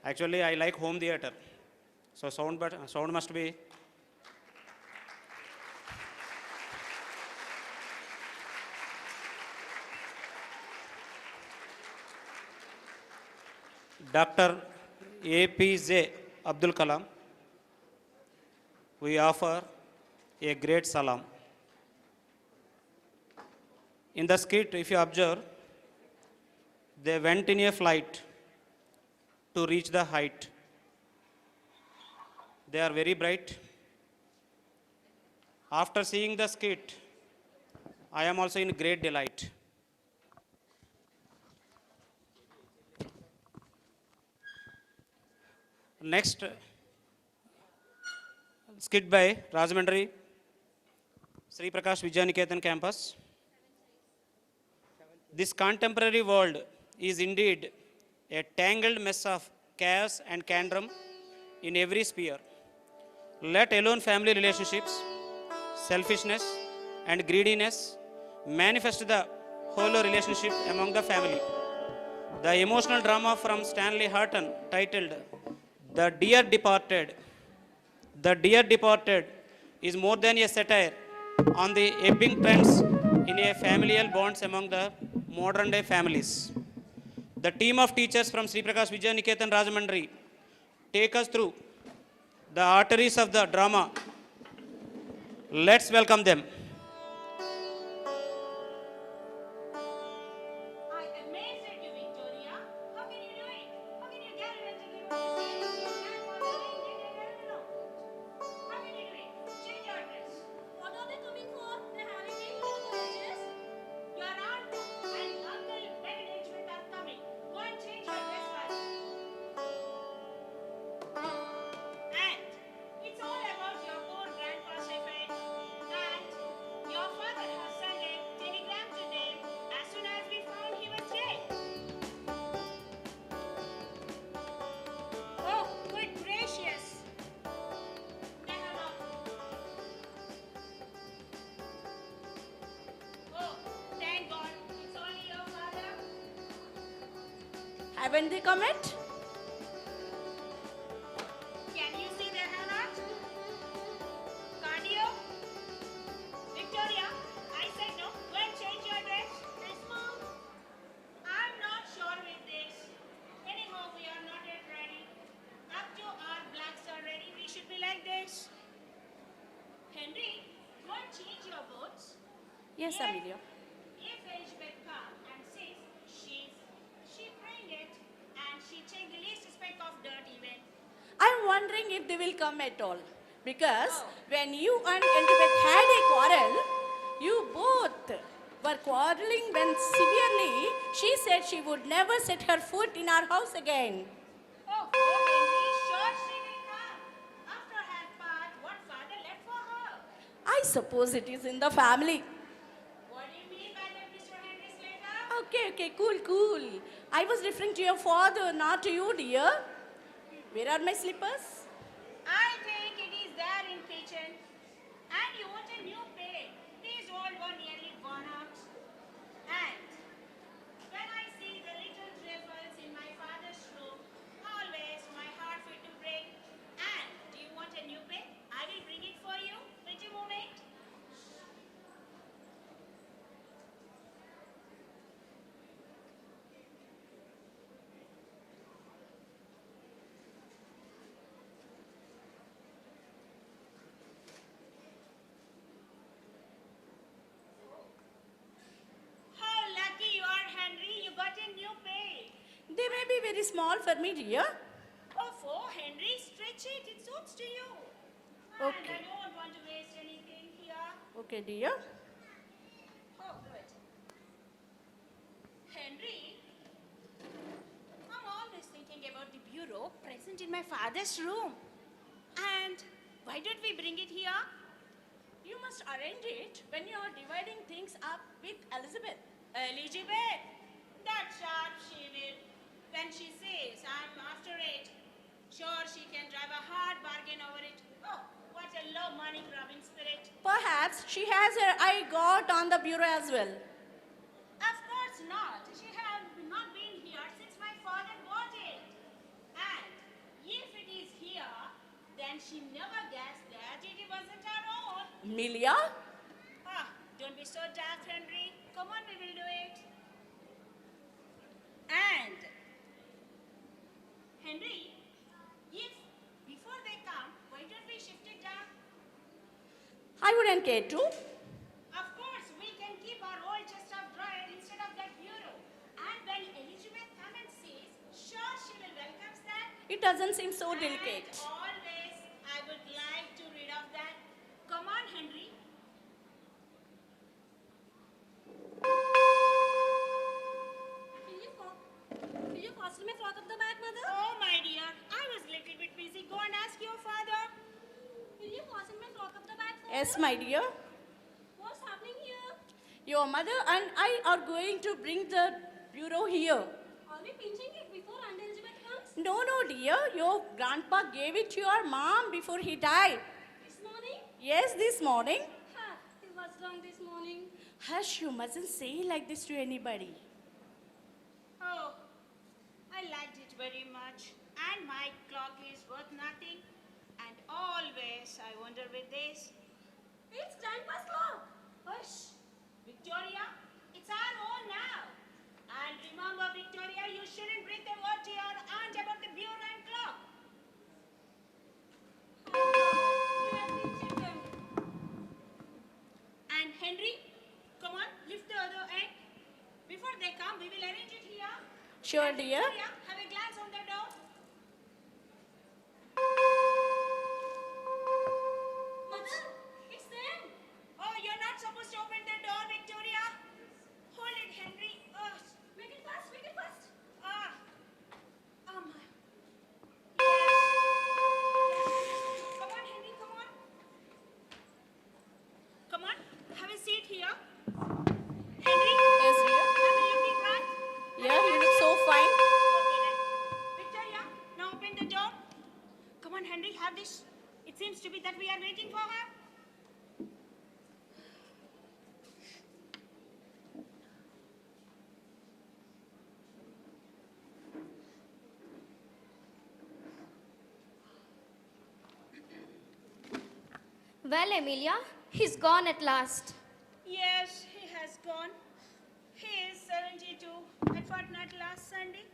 Actually, I like home theater. So sound must be. Dr. APJ Abdul Kalam, we offer a great salam. In the skit, if you observe, they went in a flight to reach the height. They are very bright. After seeing the skit, I am also in great delight. Next, skit by Rajamandri, Sri Prakash Vidyaniketan campus. This contemporary world is indeed a tangled mess of chaos and candrum in every sphere, let alone family relationships, selfishness, and greediness manifest the whole relationship among the family. The emotional drama from Stanley Houghton titled The Dear Departed. The Dear Departed is more than a satire on the ebbing trends in a familial bonds among the modern day families. The team of teachers from Sri Prakash Vidyaniketan Rajamandri take us through the arteries of the drama. Let's welcome them. I amazed at you, Victoria. How can you do it? How can you get it and deliver the same thing your grandmother did? How can you do it? Change your dress. What are they coming for? They're having me for the ages. Your aunt and uncle Benedict are coming. Go and change your dress first. And it's all about your poor grandpa's affair. And your father has sent a telegram to them as soon as we found he was dead. Oh, good gracious. Nehama. Oh, thank God. It's only your father. Haven't they come yet? Can you see their hands? Cardio? Victoria, I said no. Go and change your dress. Yes, Mom. I'm not sure with this. Anyhow, we are not yet ready. Up to our blacks are ready. We should be like this. Henry, go and change your boots. Yes, Amelia. If Elizabeth comes and says she bring it and she take the least speck of dirt even. I'm wondering if they will come at all. Because Oh. when you and Elizabeth had a quarrel, you both were quarreling when severely she said she would never set her foot in our house again. Oh, Henry, sure she will come. After her part, what father left for her? I suppose it is in the family. What do you mean by that, Mr. Henry's letter? Okay, cool. I was referring to your father, not to you, dear. Where are my slippers? I think it is there in kitchen. And you want a new bed. These old one nearly worn out. And when I see the little trifles in my father's room, always my heart fit to break. And do you want a new bed? I will bring it for you. Wait a moment. How lucky you are, Henry. You got a new bed. They may be very small for me, dear. Oh, Henry, stretch it. It suits to you. Okay. And I don't want to waste anything here. Okay, dear. Oh, good. Henry, I'm always thinking about the bureau present in my father's room. And why did we bring it here? You must arrange it when you are dividing things up with Elizabeth. Elizabeth, that sharp she will. When she says I'm after it, sure she can drive a hard bargain over it. Oh, what a low money grubbing spirit. Perhaps she has her eye got on the bureau as well. Of course not. She has not been here since my father bought it. And Amelia? Ah, don't be so daft, Henry. Come on, we will do it. And, Henry, if before they come, why don't we shift it down? I wouldn't care to. Of course, we can keep our old chest of drawers instead of that bureau. And when Elizabeth comes and sees, sure she will welcome that. It doesn't seem so delicate. And always, I would like to read of that. Come on, Henry. Will you fasten my frock up the back, mother? Oh, my dear, I was a little bit busy. Go and ask your father. Will you fasten my frock up the back, father? Yes, my dear. What's happening here? Your mother and I are going to bring the bureau here. Are we pinching it before Aunt Elizabeth comes? No, dear. Your grandpa gave it to your mom before he died. This morning? Yes, this morning. Ha! What's wrong this morning? Hush, you mustn't say like this to anybody. Oh, I liked it very much. And my clock is worth nothing. And always I wonder with this. It's Grandpa's clock. Hush! Victoria, it's our own now. And remember, Victoria, you shouldn't bring the word to your aunt about the bureau and clock. You have pinched them. And Henry, come on, lift the other end. Before they come, we will arrange it here. Sure, And dear. Victoria, have a glance on the door. Mother, it's them. Oh, you're not supposed to open the door, Victoria. Hold it, Henry. Oh, Make it fast, make it fast. ah. My. Yes. Come on, Henry, come on. Come on, have a seat here. Henry, Yes, dear. am I looking right? Yeah, you look so fine. Okay, then. Victoria, now open the door. Come on, Henry, have this. It seems to be that we are waiting for her. Well, Amelia, he's gone at last. Yes, he has gone. He is 72. I fortnight last Sunday.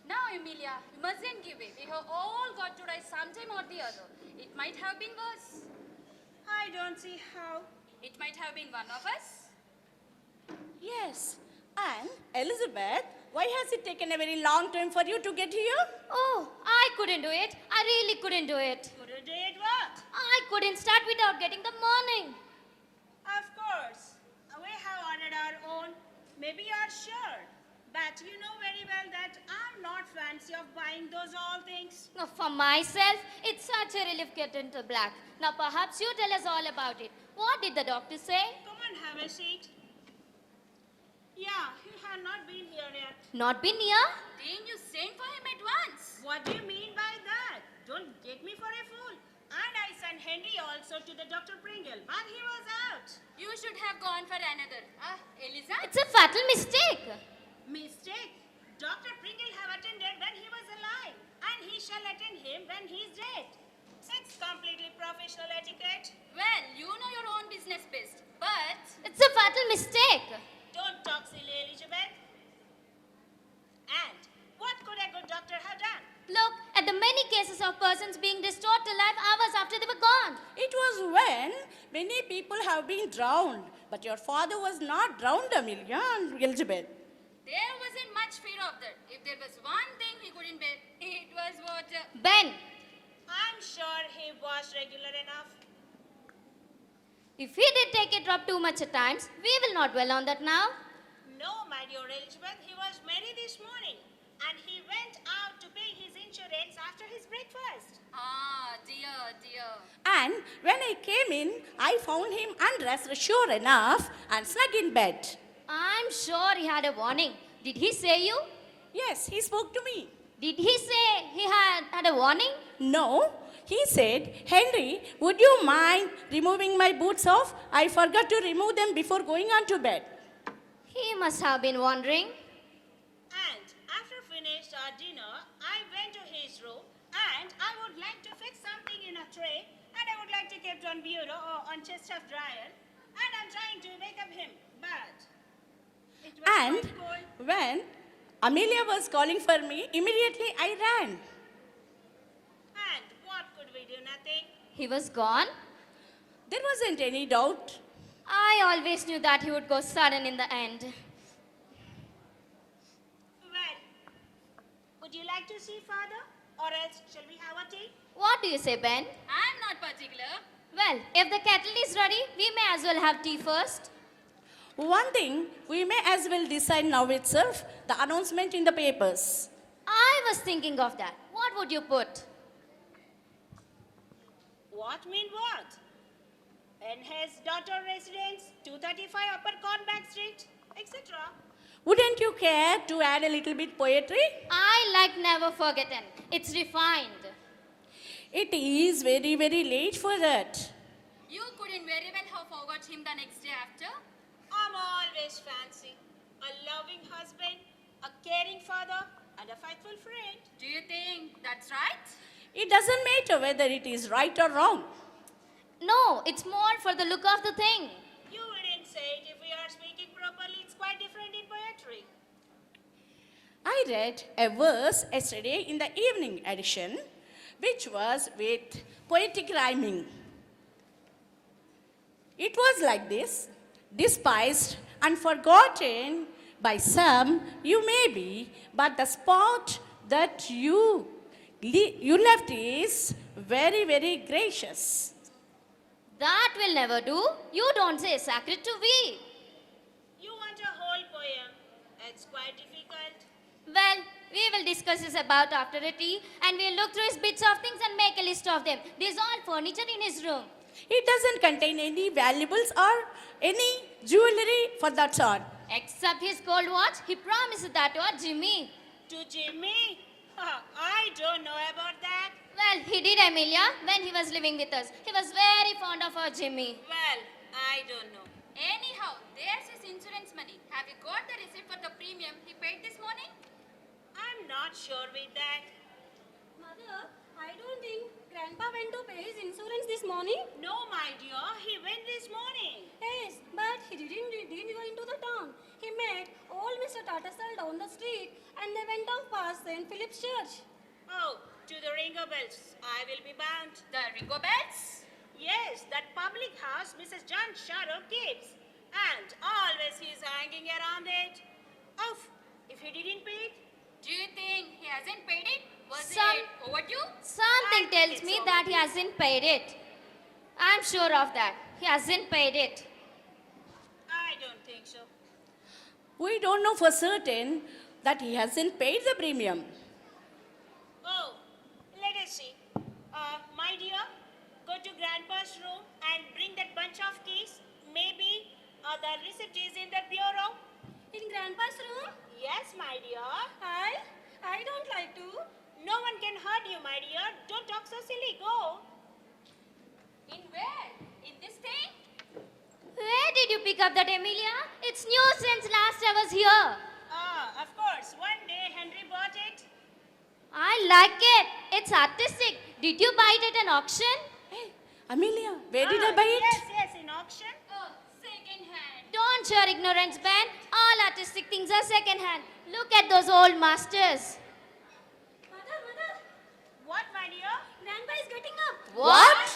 Now, Emilia, you mustn't give in. We have all got to die sometime or the other. It might have been worse. I don't see how. It might have been one of us. Yes. And Elizabeth, why has it taken a very long time for you to get here? Oh, I couldn't do it. I really couldn't do it. Couldn't do it what? I couldn't start without getting the morning. Of course. We have ordered our own. Maybe you're sure. But you know very well that I'm not fancy of buying those all things. Now, for myself, it's such a relief getting to black. Now, perhaps you tell us all about it. What did the doctor say? Come on, have a seat. Yeah, he had not been here yet. Not been here? Didn't you send for him at once? What do you mean by that? Don't take me for a fool. And I sent Henry also to the Dr. Pringle, but he was out. You should have gone for another. Eliza? It's a fatal mistake. Mistake. Dr. Pringle have attended when he was alive, and he shall attend him when he is dead. It's completely professional etiquette. Well, you know your own business best. But It's a fatal mistake. Don't talk silly, Elizabeth. And what could a good doctor have done? Look at the many cases of persons being restored to life hours after they were gone. It was when many people have been drowned. But your father was not drowned, Amelia and Elizabeth. there wasn't much fear of that. If there was one thing he couldn't bear, it was water. Ben, I'm sure he was regular enough. if he did take a drop too much at times, we will not dwell on that now. No, my dear Elizabeth, he was merry this morning. And he went out to pay his insurance after his breakfast. Dear. And when I came in, I found him undressed, sure enough, and snug in bed. I'm sure he had a warning. Did he say you? Yes, he spoke to me. Did he say he had a warning? No, he said, Henry, would you mind removing my boots off? I forgot to remove them before going on to bed. He must have been wondering. And after finished our dinner, I went to his room and I would like to fix something in a tray and I would like to keep it on bureau or on chest of dryer and I'm trying to wake up him, but it was And quite cold. when Amelia was calling for me, immediately I ran. And what could we do? Nothing. He was gone? There wasn't any doubt. I always knew that he would go sudden in the end. Well, would you like to see father? Or else shall we have a tea? What do you say, Ben? I'm not particular. Well, if the kettle is ready, we may as well have tea first. One thing, we may as well decide now itself, the announcement in the papers. I was thinking of that. What would you put? What mean what? In his daughter residence, 235 Upper Cornback Street, etc. Wouldn't you care to add a little bit poetry? I like never forgotten. It's refined. It is very, very late for that. You couldn't very well have forgot him the next day after. I'm always fancy. A loving husband, a caring father, and a faithful friend. Do you think that's right? It doesn't matter whether it is right or wrong. No, it's more for the look of the thing. You wouldn't say it if we are speaking properly. It's quite different in poetry. I read a verse yesterday in the evening edition, which was with poetic rhyming. It was like this: despised and forgotten by some you may be, but the spot that you left is very, very gracious. That will never do. You don't say sacred to we. You want a whole poem. It's quite difficult. Well, we will discuss this about after a tea and we'll look through his bits of things and make a list of them. There's all furniture in his room. It doesn't contain any valuables or any jewelry for that sort. Except his gold watch, he promised that to our Jimmy. To Jimmy? I don't know about that. Well, he did, Amelia, when he was living with us. He was very fond of our Jimmy. Well, I don't know. Anyhow, there's his insurance money. Have you got the receipt for the premium he paid this morning? I'm not sure with that. Mother, I don't think Grandpa went to pay his insurance this morning. No, my dear, he went this morning. Yes, but he didn't go into the town. He met old Mr. Tatasal down the street and they went off past St. Philip's Church. Oh, to the Ringo Bells. I will be bound. The Ringo Bells? Yes, that public house Mrs. John Shadow keeps. And always he is hanging around it. Oh, if he didn't pay it, Do you think he hasn't paid it? Was Some- it overdue? Something I tells think me so. that he hasn't paid it. I'm sure of that. He hasn't paid it. I don't think so. We don't know for certain that he hasn't paid the premium. Oh, let us see. My dear, go to Grandpa's room and bring that bunch of keys. Maybe the receipt is in that bureau. In Grandpa's room? Yes, my dear. I don't like to. No one can hurt you, my dear. Don't talk so silly. Go. In where? In this thing? Where did you pick up that, Amelia? It's new since last I was here. Of course. One day Henry bought it. I like it. It's artistic. Did you buy it at an auction? Hey, Amelia, where did I buy it? Yes, in auction. Oh, second hand. Don't show ignorance, Ben. All artistic things are second hand. Look at those old masters. Mother, What, my dear? Grandpa is getting up. What?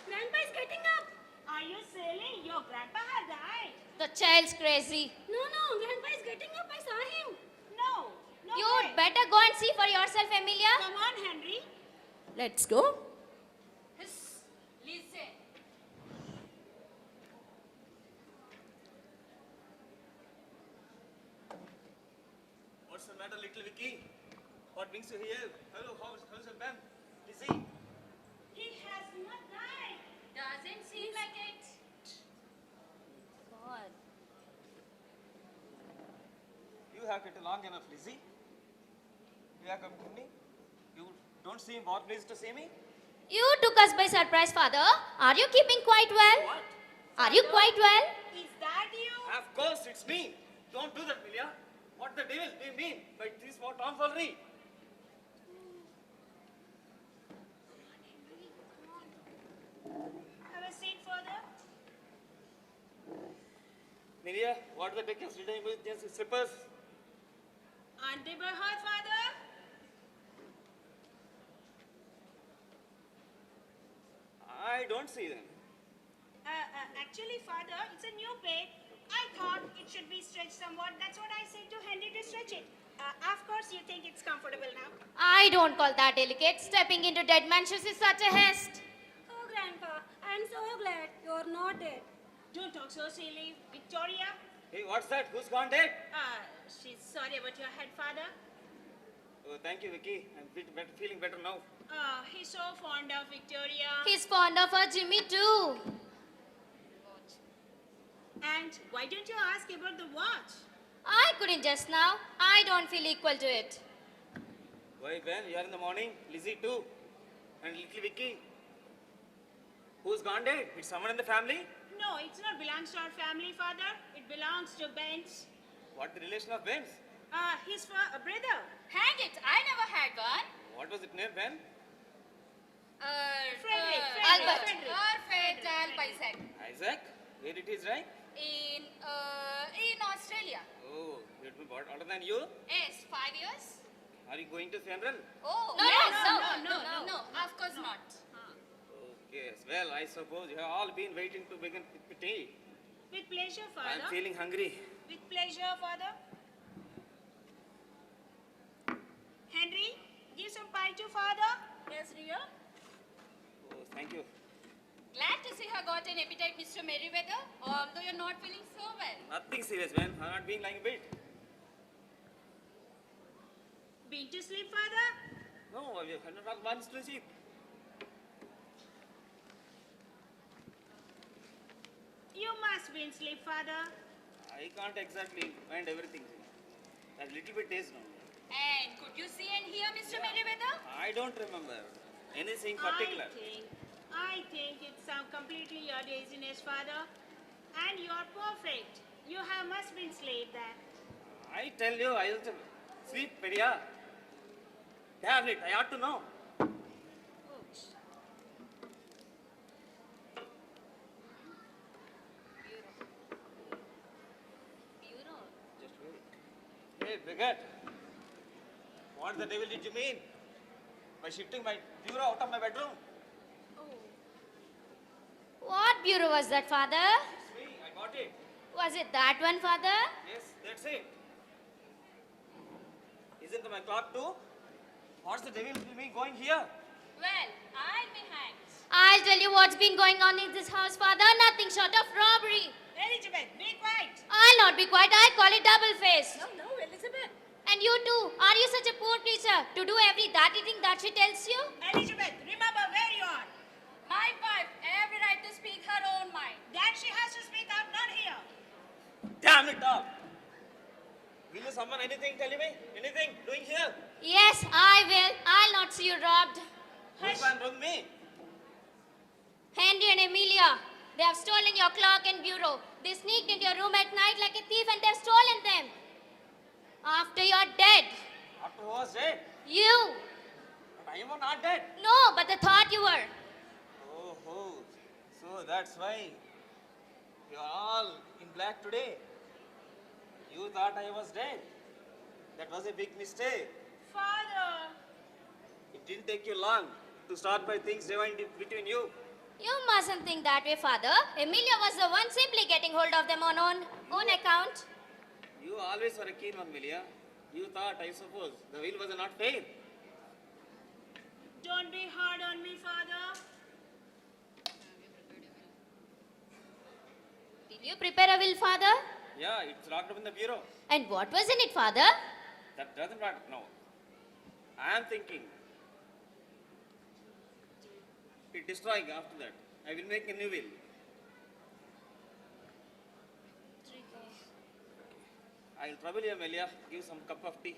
Grandpa is getting up. Are you silly? Your grandpa had died. The child's crazy. No, Grandpa is getting up. I saw him. No. No You'd way. better go and see for yourself, Amelia. Come on, Henry. Let's go. Listen. What's the matter, little Vicky? What brings you here? Hello, how's your Ben? Lizzie? He has not died. Doesn't seem like it. God. You have kept long enough, Lizzie. You have come to me. You don't seem what pleased to see me. You took us by surprise, Father. Are you keeping quite well? What? Are you quite well? Is that you? Of course, it's me. Don't do that, Milia. What the devil do you mean by this for tomfoolery? Have a seat, father. Amelia, what are the tickets? Did I emergency slippers? Aren't they by her, Father? I don't see them. Actually, Father, it's a new pair. I thought it should be stretched somewhat. That's what I said to Henry to stretch it. Of course, you think it's comfortable now. I don't call that delicate. Stepping into dead man's shoes is such a haste. Oh, Grandpa, I'm so glad you're not dead. Don't talk so silly. Victoria, Hey, what's that? Who's gone dead? she's sorry about your head, Father. Oh, thank you, Vicky. I'm feeling better now. He's so fond of Victoria. He's fond of her Jimmy too. And why don't you ask about the watch? I couldn't just now. I don't feel equal to it. Why, Ben, you are in the morning. Lizzie too. And little Vicky. Who's gone dead? It's someone in the family? No, it's not belongs to our family, Father. It belongs to Ben's. What the relation of Ben's? His brother. Hang it, I never had one. What was it name, Ben? Frederick. Albert. Perfect, Isaac. Isaac? Where it is, right? In Australia. Oh, it will be older than you? Yes, 5 years. Are you going to funeral? Oh, No. of course not. Okay, well, I suppose you have all been waiting to begin with tea. With pleasure, I'm Father. feeling hungry. With pleasure, Father. Henry, give some pie to Father. Yes, dear. Oh, thank you. Glad to see her got an appetite, Mr. Merriweather, although you're not feeling so well. Nothing serious, man. I'm not being lying a bit. Been to sleep, Father? No, I have not managed to sleep. You must be in sleep, Father. I can't exactly find everything. A little bit is now. And could you see and hear, Mr. Merriweather? I don't remember anything particular. I think it's completely your laziness, Father. And you're perfect. You have must been sleep then. I tell you, I used to sleep, Pedia. Damn it, I ought to know. Just wait. Hey, Bigot. What the devil did you mean by shifting my bureau out of my bedroom? What bureau was that, Father? It's me, I got it. Was it that one, Father? Yes, that's it. Isn't my clock too? What's the devil will be going here? Well, I'll be hanged. I'll tell you what's been going on in this house, Father. Nothing short of robbery. Elizabeth, be quiet. I'll not be quiet. I call it double face. No, Elizabeth. And you too. Are you such a poor creature to do every dirty thing that she tells you? Elizabeth, remember where you are. My wife, every right to speak her own mind. Then she has to speak out, not here. Damn it all! Will you summon anything, tell me? Anything doing here? Yes, I will. I'll not see you robbed. Who's going with me? Henry and Amelia, they have stolen your clock and bureau. They sneaked into your room at night like a thief and they've stolen them. After you're dead. After who was dead? You. But I am not dead. No, but they thought you were. Oh, so that's why you are all in black today. You thought I was dead. That was a big mistake. Father. It didn't take you long to start by things divine between you. You mustn't think that way, Father. Emilia was the one simply getting hold of them on own account. You always were a keen one, Milia. You thought, I suppose, the will was not fair. Don't be hard on me, Father. Did you prepare a will, Father? Yeah, it's locked up in the bureau. And what was in it, Father? That doesn't matter. No. I am thinking. It destroying after that. I will make a new will. I will trouble you, Amelia. Give some cup of tea.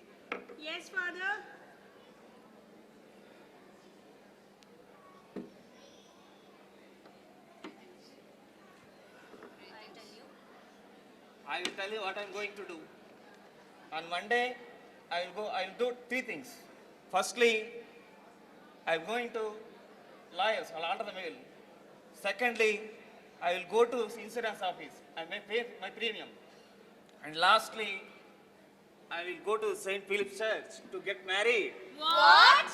Yes, Father. I will tell you what I am going to do. On Monday, I will do three things. Firstly, I am going to lawyers, I'll alter the will. Secondly, I will go to insurance office and may pay my premium. And lastly, I will go to St. Philip's Church to get married. What?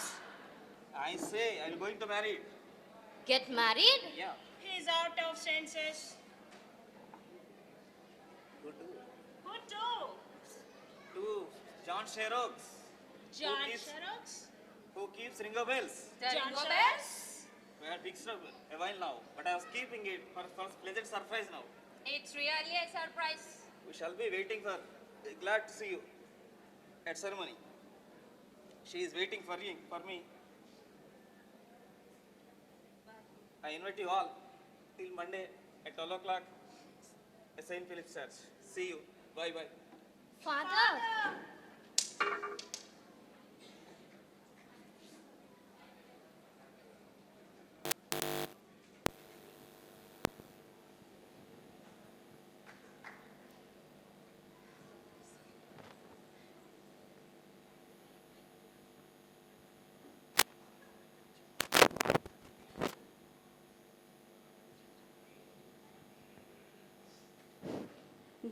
I say I am going to marry. Get married? Yeah. He's out of senses. Go to Who to? John Sherrock. John keeps- Sherrock's? Who keeps ringer bells? John Jingle Sherrock's? We had big struggle a while now, but I was keeping it for pleasant surprise now. It's really a surprise. We shall be waiting for. Glad to see you at ceremony. She is waiting for me. I invite you all till Monday at 12 o'clock at St. Philip's Church. See you. Bye bye. Father.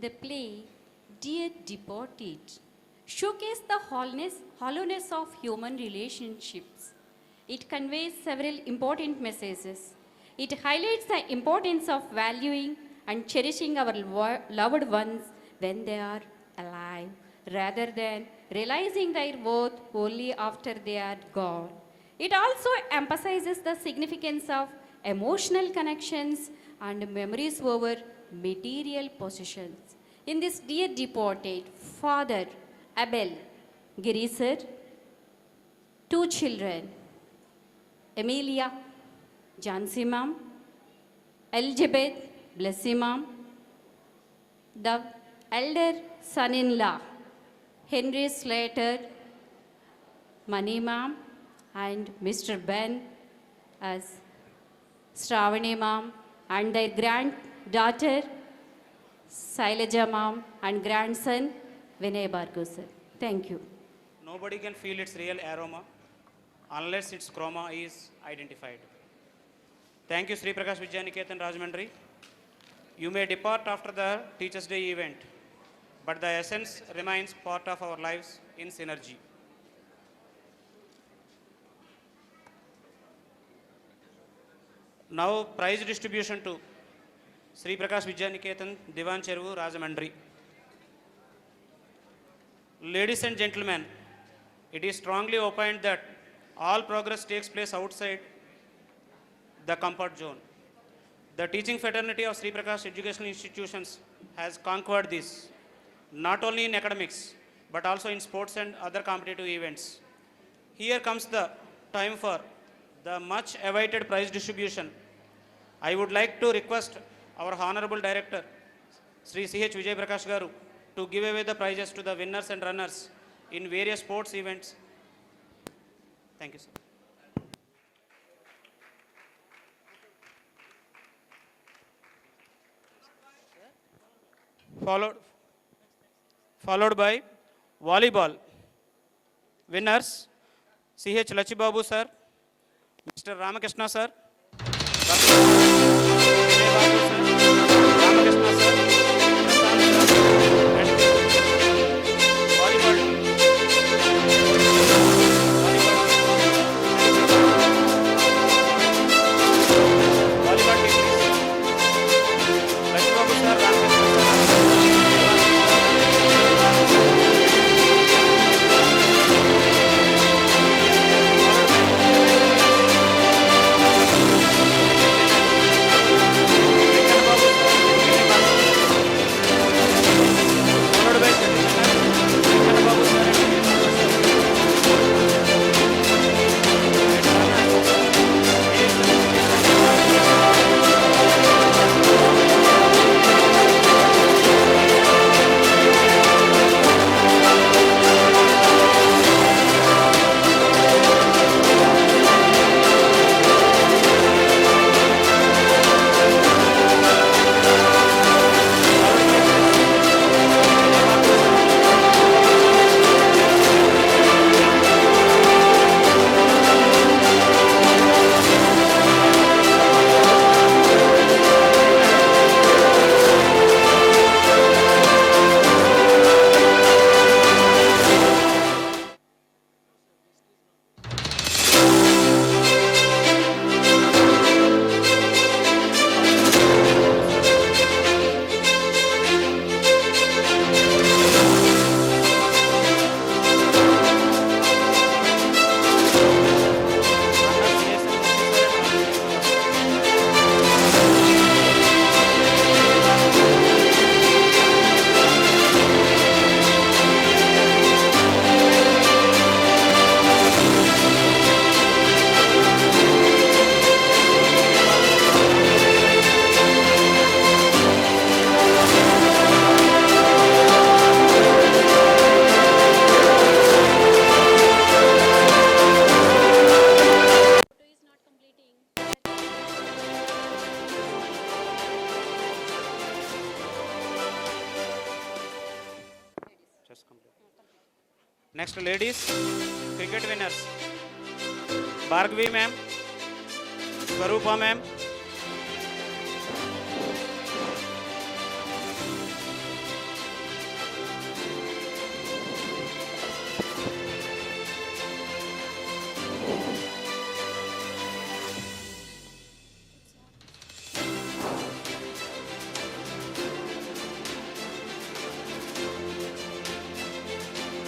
The play, Dear Deported, showcases the hollowness of human relationships. It conveys several important messages. It highlights the importance of valuing and cherishing our loved ones when they are alive, rather than realizing their worth only after they are gone. It also emphasizes the significance of emotional connections and memories over material possessions. In this Dear Deported, Father Abel Giriser, two children, Emilia Jansimam, Elizabeth Blessimam, the elder son-in-law, Henry Slater, Manimam, and Mr. Ben as Stravani Mam, and their granddaughter Sailaja Mam, and grandson Vinay Bhargav sir. Thank you. Nobody can feel its real aroma unless its chroma is identified. Thank you, Sri Prakash Vidyaniketan Rajamandri. You may depart after the Teachers' Day event, but the essence remains part of our lives in synergy. Now, prize distribution to Sri Prakash Vidyaniketan Divan Cheruvu Rajamandri. Ladies and gentlemen, it is strongly opined that all progress takes place outside the comfort zone. The teaching fraternity of Sri Prakash Educational Institutions has conquered this, not only in academics, but also in sports and other competitive events. Here comes the time for the much awaited prize distribution. I would like to request our Honorable Director, Sri C.H. Vijay Prakash Garu, to give away the prizes to the winners and runners in various sports events. Thank you, sir. Followed by volleyball. Winners, C.H. Lachibabu sir, Mr. Ramakrishna sir, Dr. Vinay Babu sir, Ramakrishna sir, Prasad sir, and volleyball. Volleyball team. Lachibabu sir, Ramakrishna sir. Next, ladies, cricket winners. Bhargavi ma'am, Swarupa ma'am,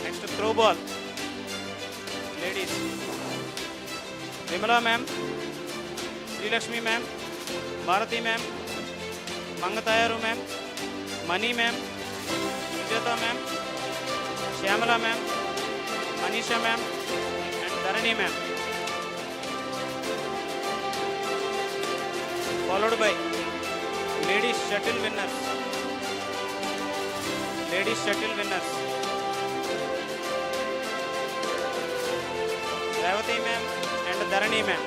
next throw ball. Ladies, Vimala ma'am, Sri Lakshmi ma'am, Bharati ma'am, Mangatayaru ma'am, Mani ma'am, Sujata ma'am, Shyamala ma'am, Manisha ma'am, and Dharani ma'am. Followed by ladies shuttle winners. Ladies shuttle winners. Revati ma'am and Dharani ma'am.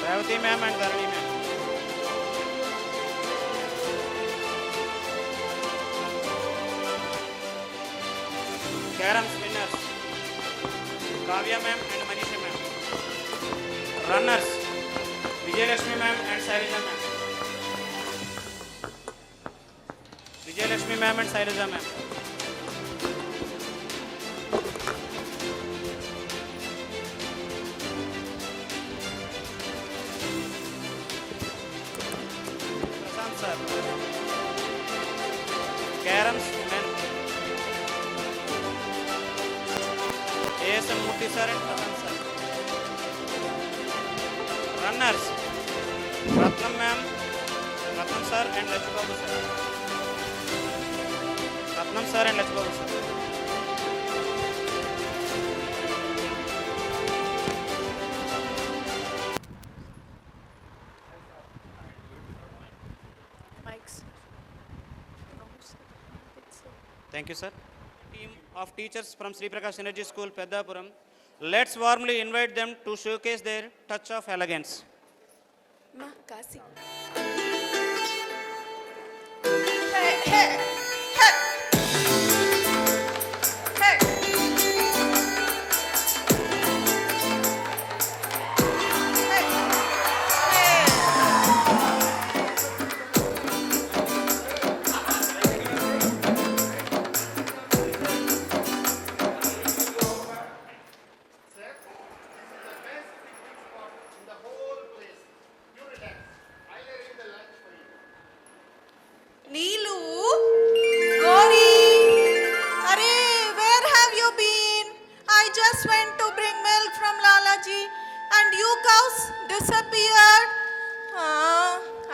Revati ma'am and Dharani ma'am. Caroms winners. Kavya ma'am and Manisha ma'am. Runners. Vijay Lakshmi ma'am and Sailaja ma'am. Vijay Lakshmi ma'am and Sailaja ma'am. Prashant sir. Caroms men. ASN Murthy sir and Prashant sir. Runners. Ratnam ma'am, Ratnam sir and Lachbabu sir. Ratnam sir and Lachbabu sir. Thank you, sir. Team of teachers from Sri Prakash Energy School, Peddapuram. Let's warmly invite them to showcase their touch of elegance. Ma, Kasi. Hey, hey, hey. Hey. Hey. Hey. Neelu, Gauri, Arey, where have you been? I just went to bring milk from Lalaji and you cows disappeared.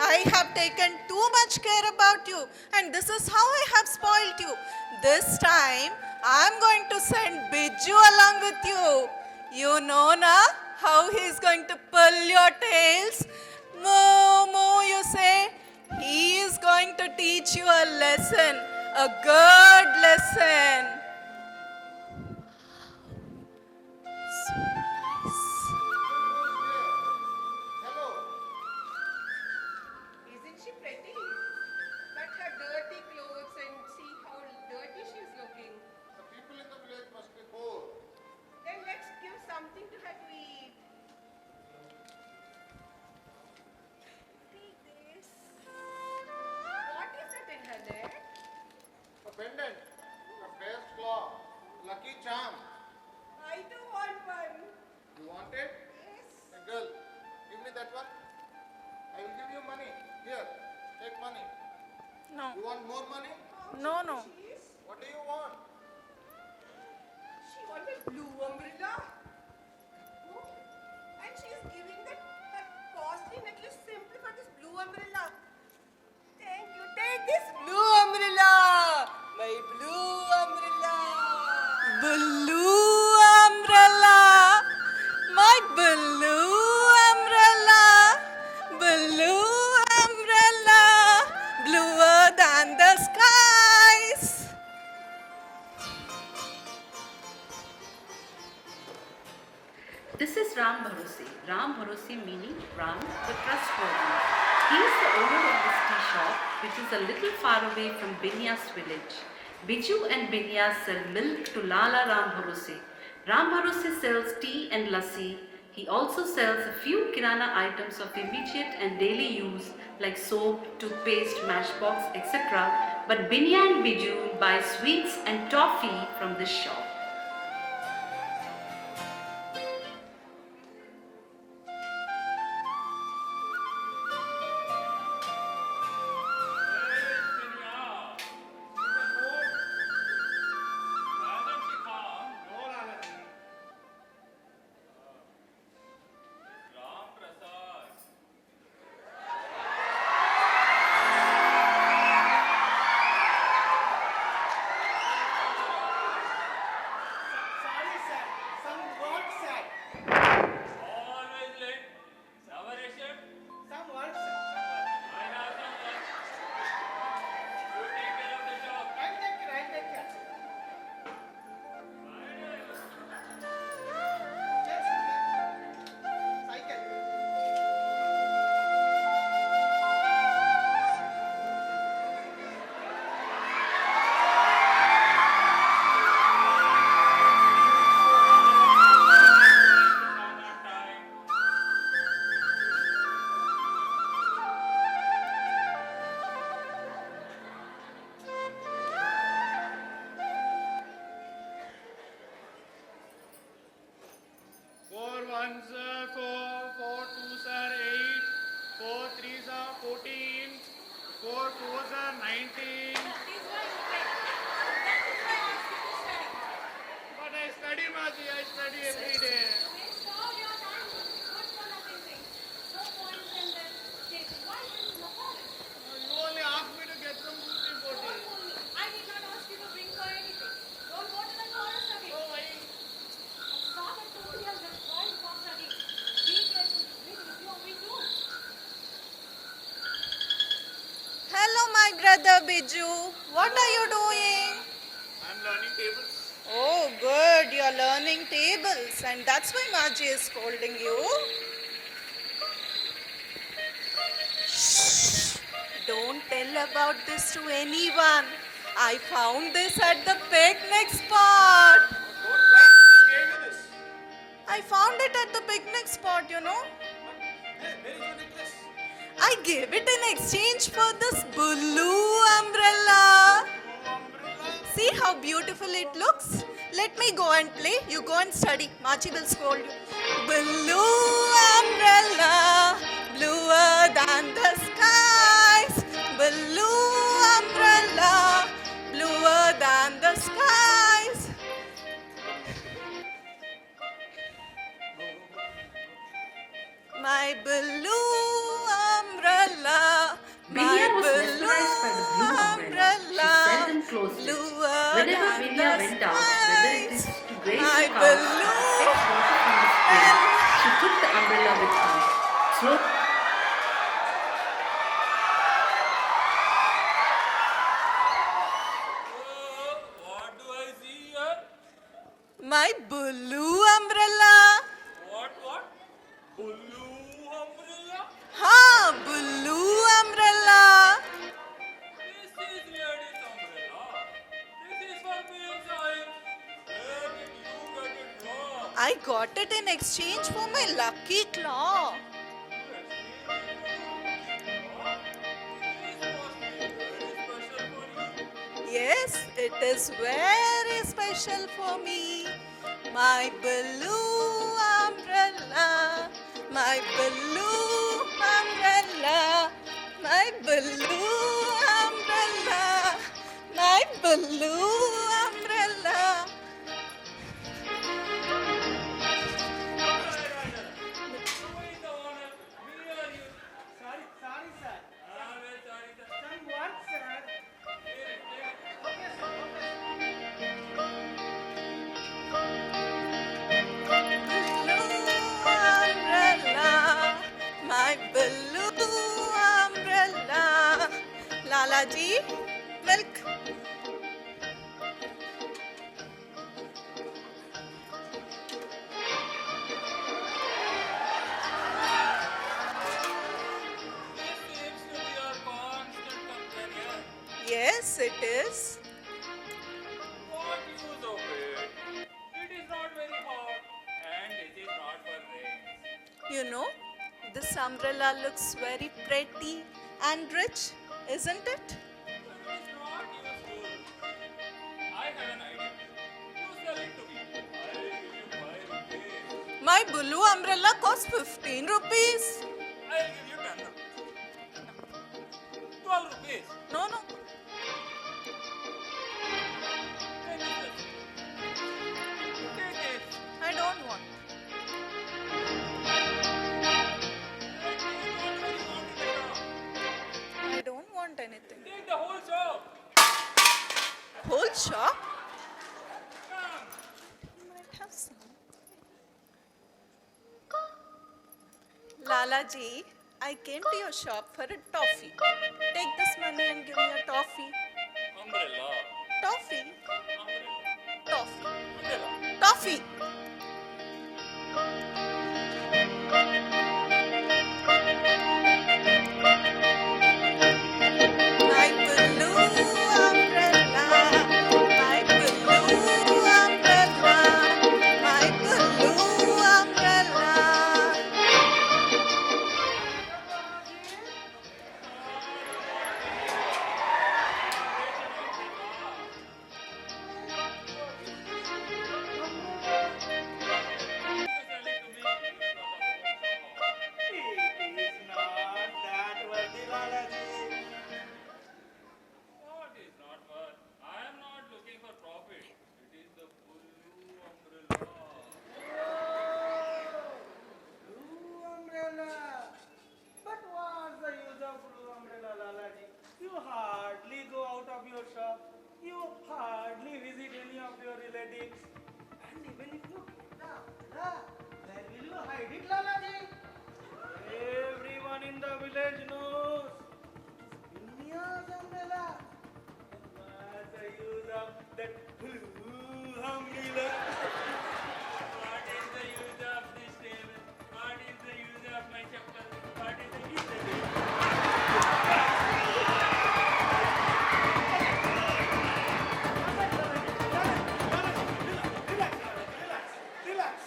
I have taken too much care about you and this is how I have spoiled you. This time, I am going to send Biju along with you. You know na how he is going to pull your tails? Moo, moo, you say? He is going to teach you a lesson, a good lesson. So nice. Hello. Isn't she pretty? But her dirty clothes and see how dirty she's looking. The people in the village must be poor. Then let's give something to her to eat. Take this. What is it in her leg? A pendant, a best claw, lucky charm. I do want one. You want it? Yes. A girl, give me that one. I will give you money. Here, take money. No. You want more money? No, no. What do you want? She wants a blue umbrella. Oh, and she is giving that costly necklace simply for this blue umbrella. Thank you. Take this blue umbrella. My blue umbrella. Blue umbrella. My blue umbrella. Blue umbrella. Bluer than the skies. This is Ram Bharosa. Bharose. Ram Bharose meaning Ram the trustworthy. He is the owner of this tea shop, which is a little far away from Binya's village. Biju and Binya sell milk to Lala Ram Bharose. Ram Bharose sells tea and lassi. He also sells a few kirana items of immediate and daily use like soap, toothpaste, matchbox, etc. But Binya and Biju buy sweets and toffee from this shop. brother Biju. What are you doing? I'm learning tables. Oh, good. You're learning tables, and that's why Maji is scolding you. Shh. Don't tell about this to anyone. I found this at the picnic spot. Don't lie. Who gave you this? I found it at the picnic spot, you know. Hey, where is your necklace? I gave it in exchange for this blue umbrella. See how beautiful it looks? Let me go and play. You go and study. Machi will scold you. Blue umbrella, bluer than the skies. Blue umbrella, bluer than the skies. My blue umbrella, Binya my was mesmerized by the blue umbrella. She seldom closed it. Whenever Binya went out, whether it is to graze the cows or to fetch water from the spring, she took the umbrella with her. Slowly, What do I see here? My blue umbrella. What? Blue umbrella? Ha, blue umbrella. This is lady's umbrella. This is for me inside. Where did you get it from? I got it in exchange for my lucky claw. Yes, it is very special for me. My blue umbrella, my blue umbrella, my blue umbrella, my blue umbrella. Sorry, sir. Some work, sir. Okay, sir. Umbrella, my blue umbrella. Lala ji, milk. Yes, it is. What use of it? It is not very hot and it is not for rain. You know, this umbrella looks very pretty and rich, isn't it? But it is not useful. I have an idea. You sell it to me. I will give you 5 rupees. My blue umbrella costs 15 rupees. I will give you 10 rupees. 12 rupees. No, no. Take this. Take it. I don't want. I don't want anything. Take the whole shop. Whole shop? Come. You might have some. Lala ji, I came to your shop for a toffee. Take this money and give me a toffee. Umbrella. Toffee. Umbrella. Toffee. Umbrella. Toffee. My blue umbrella, my blue umbrella, my blue umbrella. It is not that worthy, Lalaji. What is not worth? I am not looking for profit. It is the blue umbrella. Blue umbrella. But what's the use of blue umbrella, Lalaji? You hardly go out of your shop. You hardly visit any of your relatives. And even if you get the umbrella, where will you hide it, Lalaji? Everyone in the village knows. India's umbrella. What's the use of that blue umbrella? What is the use of this table? What is the use of my chappal? What is the use of it? Relax.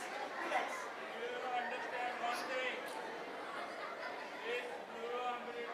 You understand one thing. This blue umbrella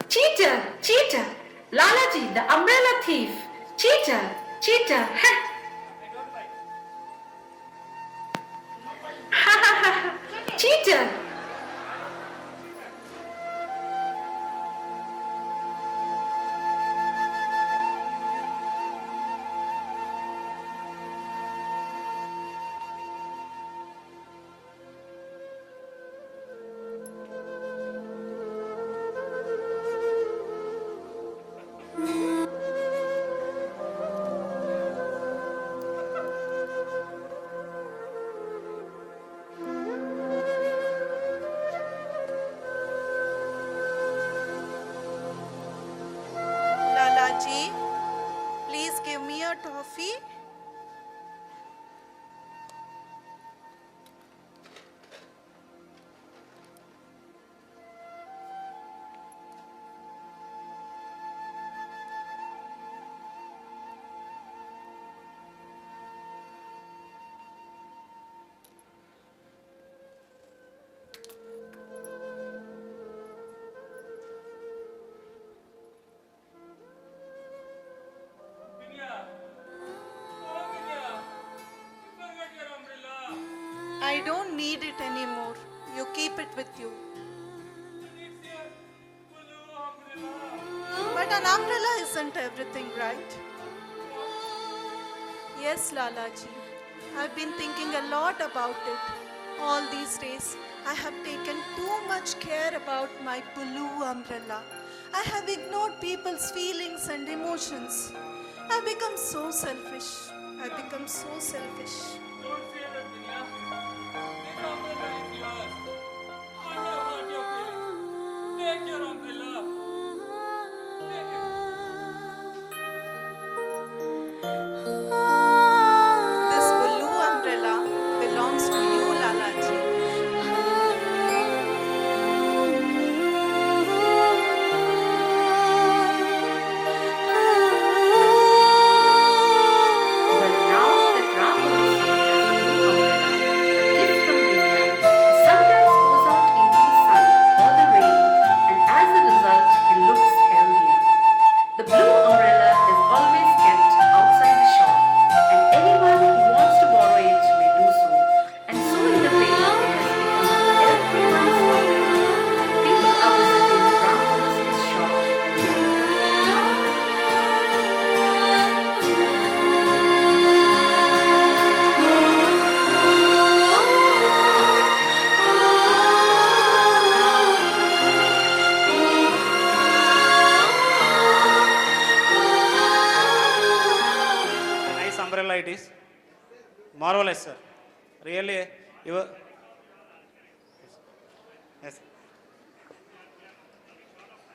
Cheater, cheater. Lalaji, the umbrella thief. Cheater, cheater. Cheater. Lalaji, please give me a toffee. Binya. Oh, Binya. You forgot your umbrella. I don't need it anymore. You keep it with you. It's your blue umbrella. But an umbrella isn't everything, right? Yes, Lalaji. I've been thinking a lot about it. All these days, I have taken too much care about my blue umbrella. I have ignored people's feelings and emotions. I've become so selfish. I've become so selfish. Don't say that, Binya. This umbrella is yours. I have hurt your feelings. Take your umbrella. Take it. This blue umbrella belongs to you, Lalaji. Well, now that Ram was saved as a blue umbrella, a gift from India, he sometimes goes out into the sun or the rain, and as a result, he looks healthier. The blue umbrella is always kept outside the shop, and anyone who wants to borrow it may do so. And so, in a way, it has become everyone's umbrella. People are visiting Ram shop Nice umbrella it is. Marvelous, sir. Really, you. Yes.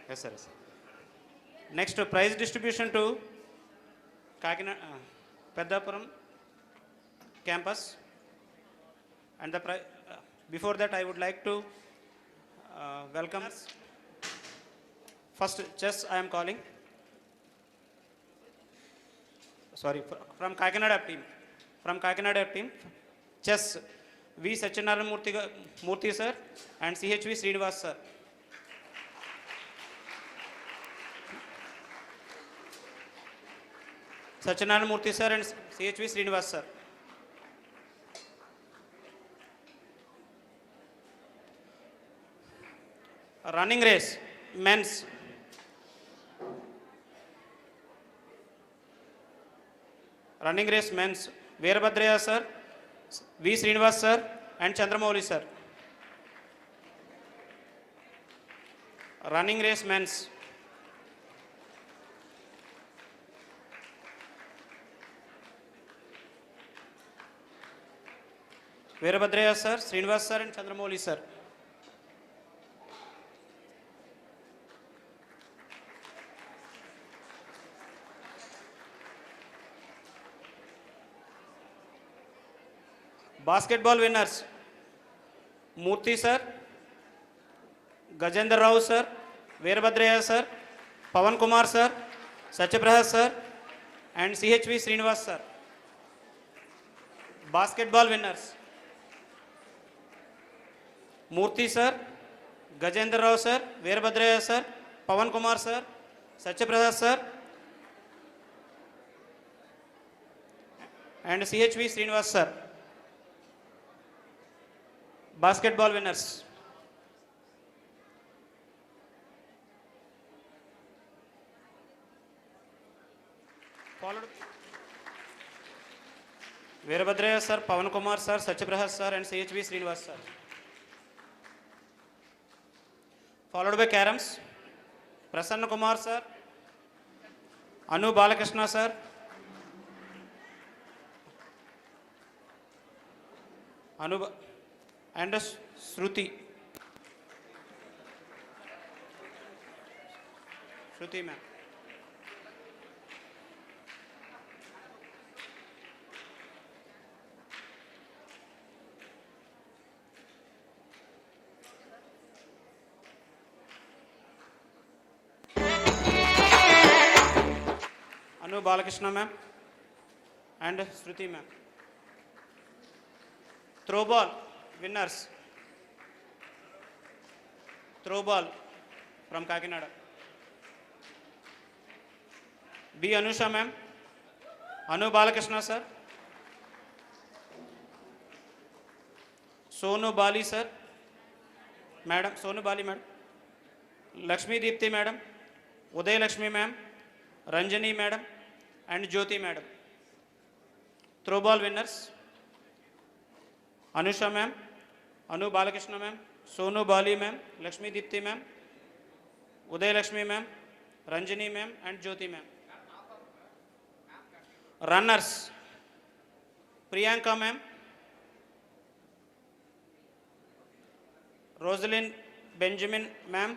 Yes, sir. Yes. Next, prize distribution to Peddapuram campus. And before that, I would like to welcome. First, chess I am calling. Sorry, from Kakinada team. From Kakinada team, chess V. Satyanarayana Murthy sir and CHV Srinivas sir. Satyanarayana Murthy sir and CHV Srinivas sir. Running race, men's. Running race men's, Veerabhadraya sir, V. Srinivas sir and Chandramouli sir. Running race men's. Veerabhadraya sir, Srinivas sir and Chandramouli sir. Basketball winners, Murthy sir, Gajendra Rao sir, Veerabhadraya sir, Pavan Kumar sir, Satyaprakash sir, and CHV Srinivas sir. Basketball winners: Murthy sir, Gajendra Rao sir, Veerabhadraya sir, Pavan Kumar sir, Satyaprakash sir, and CHV Srinivas sir. Basketball winners: followed Veerabhadraya sir, Pavan Kumar sir, Satyaprakash sir, and CHV Srinivas sir. Followed by caroms: Prasanna Kumar sir, Anu Balakrishna sir, and Shruti ma'am. Anu Balakrishna ma'am and Shruti ma'am. Throwball winners: throwball from Kakinada, B. Anusha ma'am, Anu Balakrishna sir, Sonu Bali sir, madam, Sonu Bali madam, Lakshmi Deepthi madam, Uday Lakshmi ma'am, Ranjani madam, and Jyoti madam. Throwball winners: Anusha ma'am, Anu Balakrishna ma'am, Sonu Bali ma'am, Lakshmi Deepthi ma'am, Uday Lakshmi ma'am, Ranjani ma'am, and Jyoti ma'am. Runners: Priyanka ma'am, Rosalind Benjamin ma'am,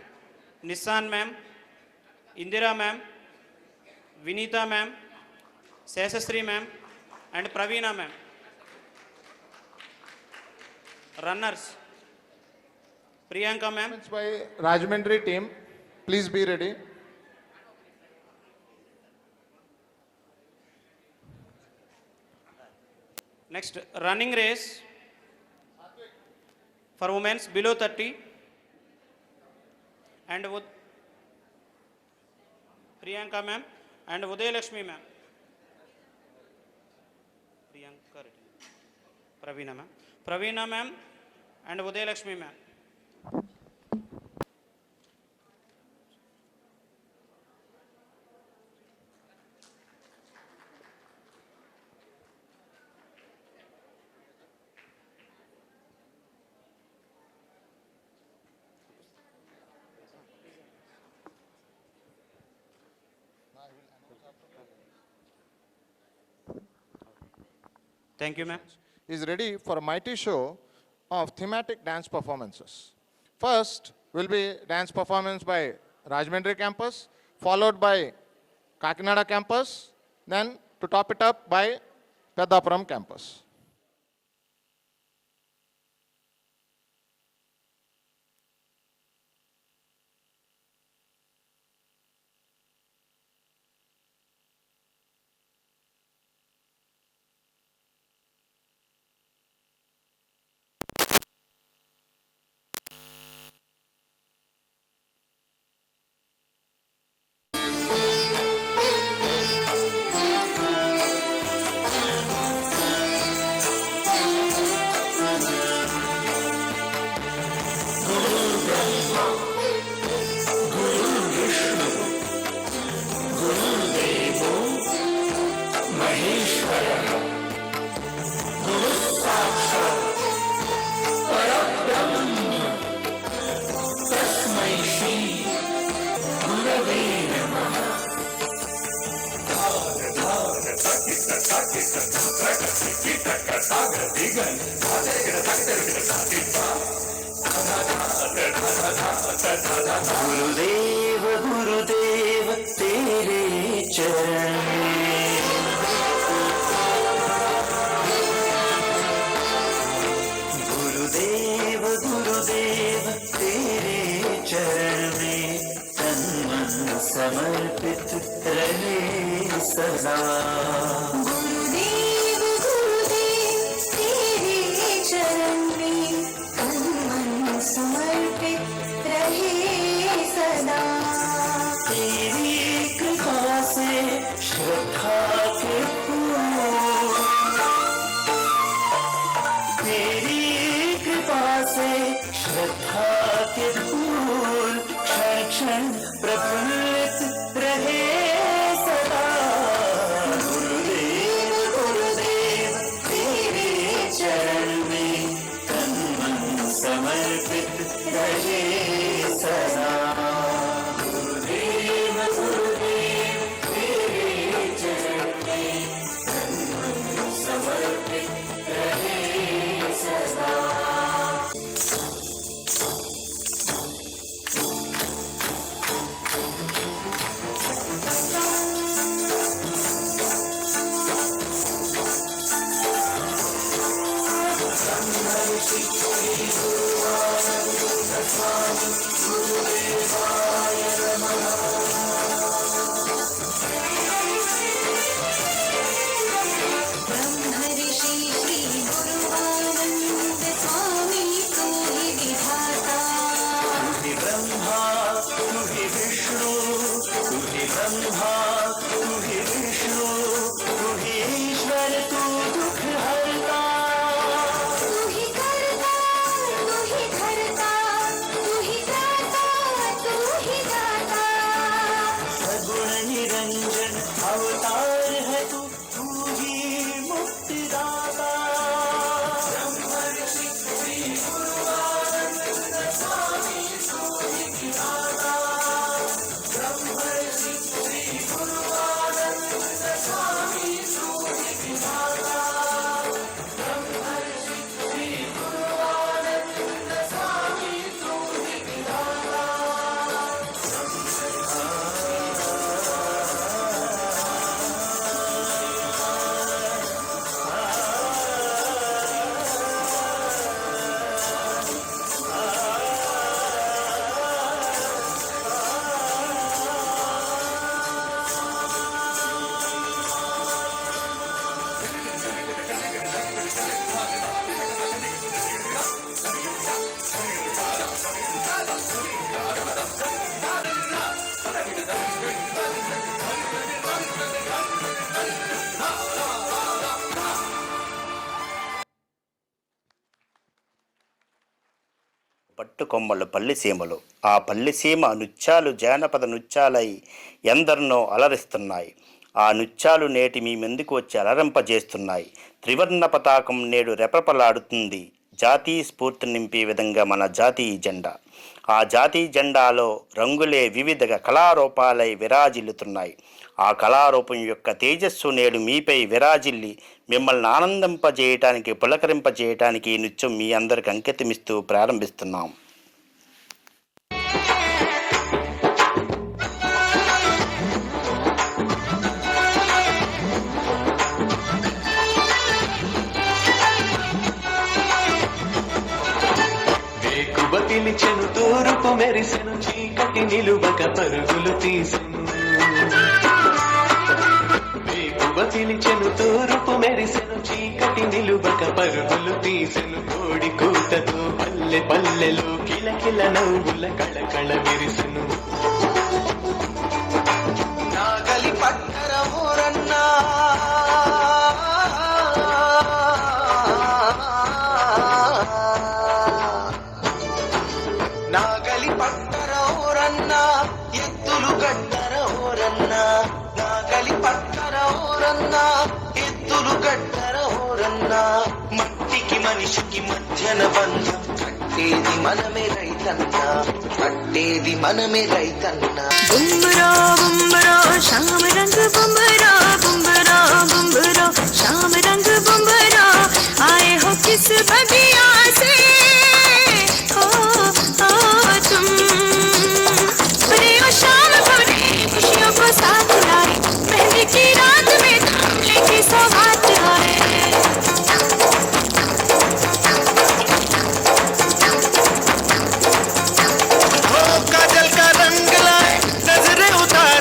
Nissan ma'am, Indira ma'am, Vinita ma'am, Sesasri ma'am, and Praveena ma'am. Runners: Priyanka ma'am. By Rajahmundry team, please be ready. Next, running race for women below 30, and Priyanka ma'am and Uday Lakshmi ma'am. Priyanka, Praveena ma'am and Uday Lakshmi ma'am. Thank you, ma'am. Is ready for a mighty show of thematic dance performances. First will be dance performance by Rajahmundry campus, followed by Kakinada campus, then to top it up by PEDDAPURAM campus. गुरुदेव गुरुदेव तेरे चरण गुरुदेव समर्पित रहे सदा। गुरुदेव गुरुदेव तेरे चरण में तन मन समर्पित रहे सदा। तेरी कृपा से श्रद्धा के फूल, तेरी कृपा से श्रद्धा के फूल क्षण क्षण प्रफुल्लित रहे सदा। गुरुदेव गुरुदेव तेरे चरण में तन मन समर्पित रहे सदा। गुरुदेव गुरुदेव तेरे चरण में तन मन समर्पित रहे सदा। ब्रह्मर्षि श्री गुरुवानंद स्वामी तू ही विधाता। तू ही ब्रह्मा तू ही विष्णु, तू ही ब्रह्मा तू ही विष्णु, तू ही ईश्वर तू दुख हरता। तू ही करता तू ही धरता, तू ही दाता तू ही दाता। सगुण निरंजन अवतार है तू, तू ही मुक्तिदाता। ब्रह्मर्षि श्री गुरुवानंद स्वामी तू ही विधाता। ब्रह्मर्षि श्री गुरुवानंद स्वामी तू ही विधाता। ब्रह्मर्षि श्री गुरुवानंद स्वामी तू ही विधाता। పట్టుకొమ్మలు పల్లిసీమలు, ఆ పల్లిసీమ నృత్యాలు జానపద నృత్యాలై ఎందరినో అలరిస్తున్నాయి. ఆ నృత్యాలు నేటి మీ ముందుకు వచ్చి అలరింపజేస్తున్నాయి. త్రివర్ణ పతాకం నేడు రెపరెపలాడుతుంది. జాతీయ స్ఫూర్తి నింపే విధంగా మన జాతీయ జెండా. ఆ జాతీయ జెండాలో రంగులే వివిధ కళారూపాలై విరాజిల్లుతున్నాయి. ఆ కళారూపం యొక్క తేజస్సు నేడు మీపై విరాజిల్లి మిమ్మల్ని ఆనందింపజేయటానికి, పులకరింపజేయటానికి ఈ నృత్యం మీ అందరికి అంకితమిస్తూ ప్రారంభిస్తున్నాం. పిలిచెను తూర్పు మెరిసెను, చీకటి నిలువక పరుగులు తీసెను. వేకువ పిలిచెను తూర్పు మెరిసెను, చీకటి నిలువక పరుగులు తీసెను. కోడి కూతతో పల్లె పల్లెలో కిలకిల నవ్వుల కళకళ విరిసెను. నాగలి పట్టర ఊరన్నా నాగలి పట్టర ఊరన్నా, ఎత్తులు గట్టర ఊరన్నా. నాగలి పట్టర ఊరన్నా, ఎత్తులు గట్టర ఊరన్నా. మట్టికి మనిషికి మధ్యన బంధం కట్టేది మనమే రైతన్నా, కట్టేది మనమే రైతన్నా. बुम्बरा बुम्बरा शाम रंग बुम्बरा बुम्बरा बुम्बरा शाम रंग बुम्बरा आए हो किस बगिया से हो तुम बड़े हो शाम भरे खुशियों को साथ लाए मेहंदी की रात में थाम लेके सौगात आए काजल का रंग लाए, नजरें उतार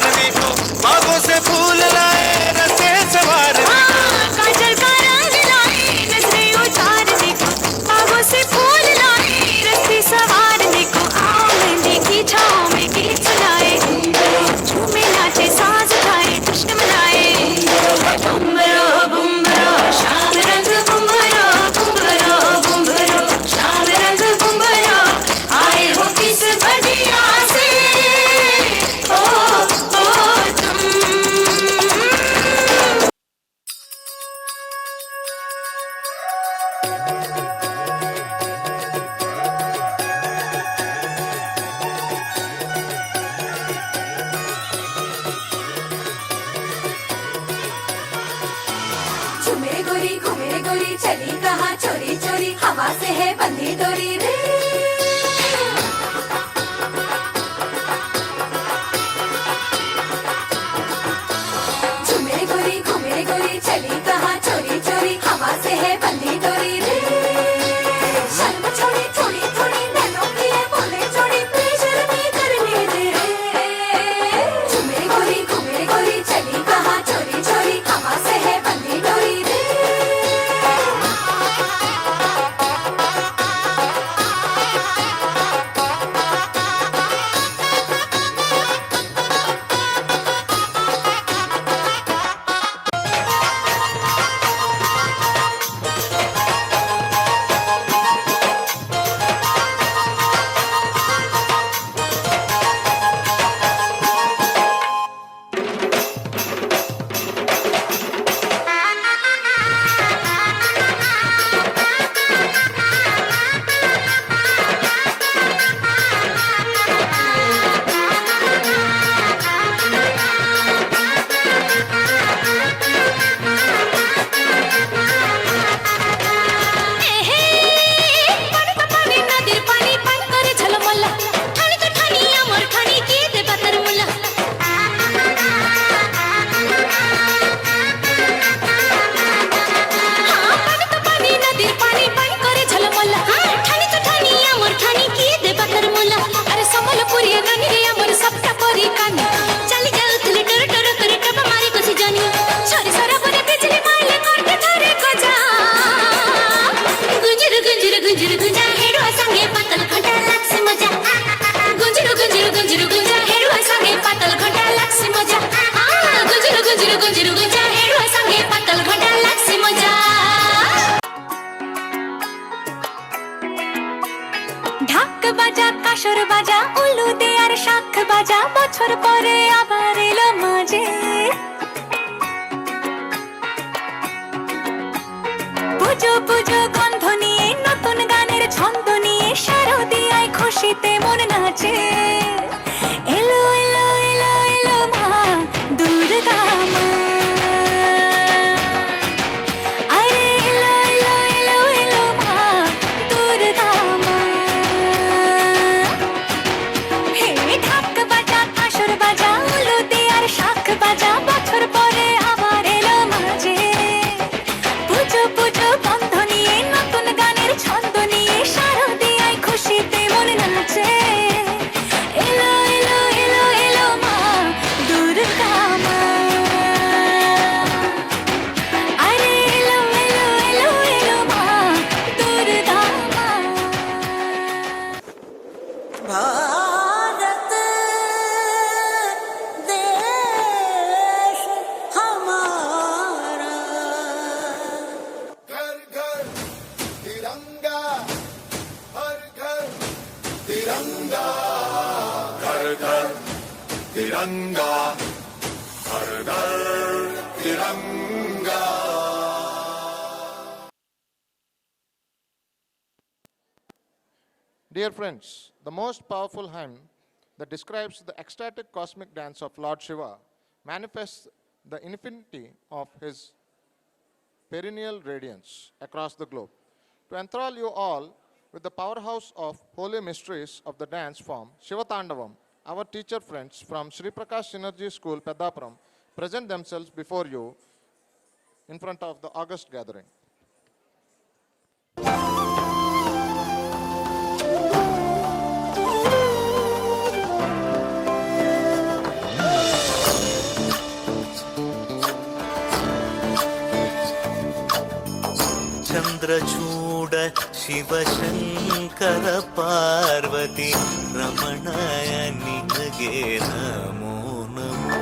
गोरी चली कहाँ चोरी चोरी हवा से है बंधी डोरी रे झूमे गोरी घूमे गोरी चली कहाँ चोरी चोरी हवा से है बंधी डोरी रे शर्म छोड़ी थोड़ी थोड़ी नैनों की है बोले छोड़ी प्रेशर नहीं करने दे झूमे गोरी घूमे गोरी चली कहाँ चोरी चोरी हवा से है बंधी डोरी रे ঢাক বাজা কাসর বাজা উলু দে আর শাখ বাজা বছর পরে আবার এলো মাঝে পুজো পুজো গন্ধ নিয়ে নতুন গানের ছন্দ নিয়ে শারদিয়ায় খুশিতে মন নাচে এলো এলো এলো এলো মা দুর্গা মা আরে এলো এলো এলো এলো মা দুর্গা মা হে ঢাক বাজা কাসর বাজা উলু দে আর শাখ বাজা বছর পরে আবার এলো মাঝে পুজো পুজো গন্ধ নিয়ে নতুন গানের ছন্দ নিয়ে শারদিয়ায় খুশিতে মন নাচে এলো এলো এলো এলো মা দুর্গা মা আরে এলো এলো এলো এলো মা দুর্গা মা भारत देश हमारा घर घर तिरंगा हर घर तिरंगा घर घर तिरंगा हर घर तिरंगा Dear friends, the most powerful hymn that describes the ecstatic cosmic dance of Lord Shiva manifests the infinity of his perennial radiance across the globe. To enthrall you all with the powerhouse of holy mysteries of the dance form, Shiva Tandavam, our teacher friends from Sri Prakash Synergy School, PEDDAPURAM, present themselves before you in front of the August gathering. Chandrachud Shivashankara Parvati ರಮಣಯ ನಿನಗೆ ನಮೋ ನಮೋ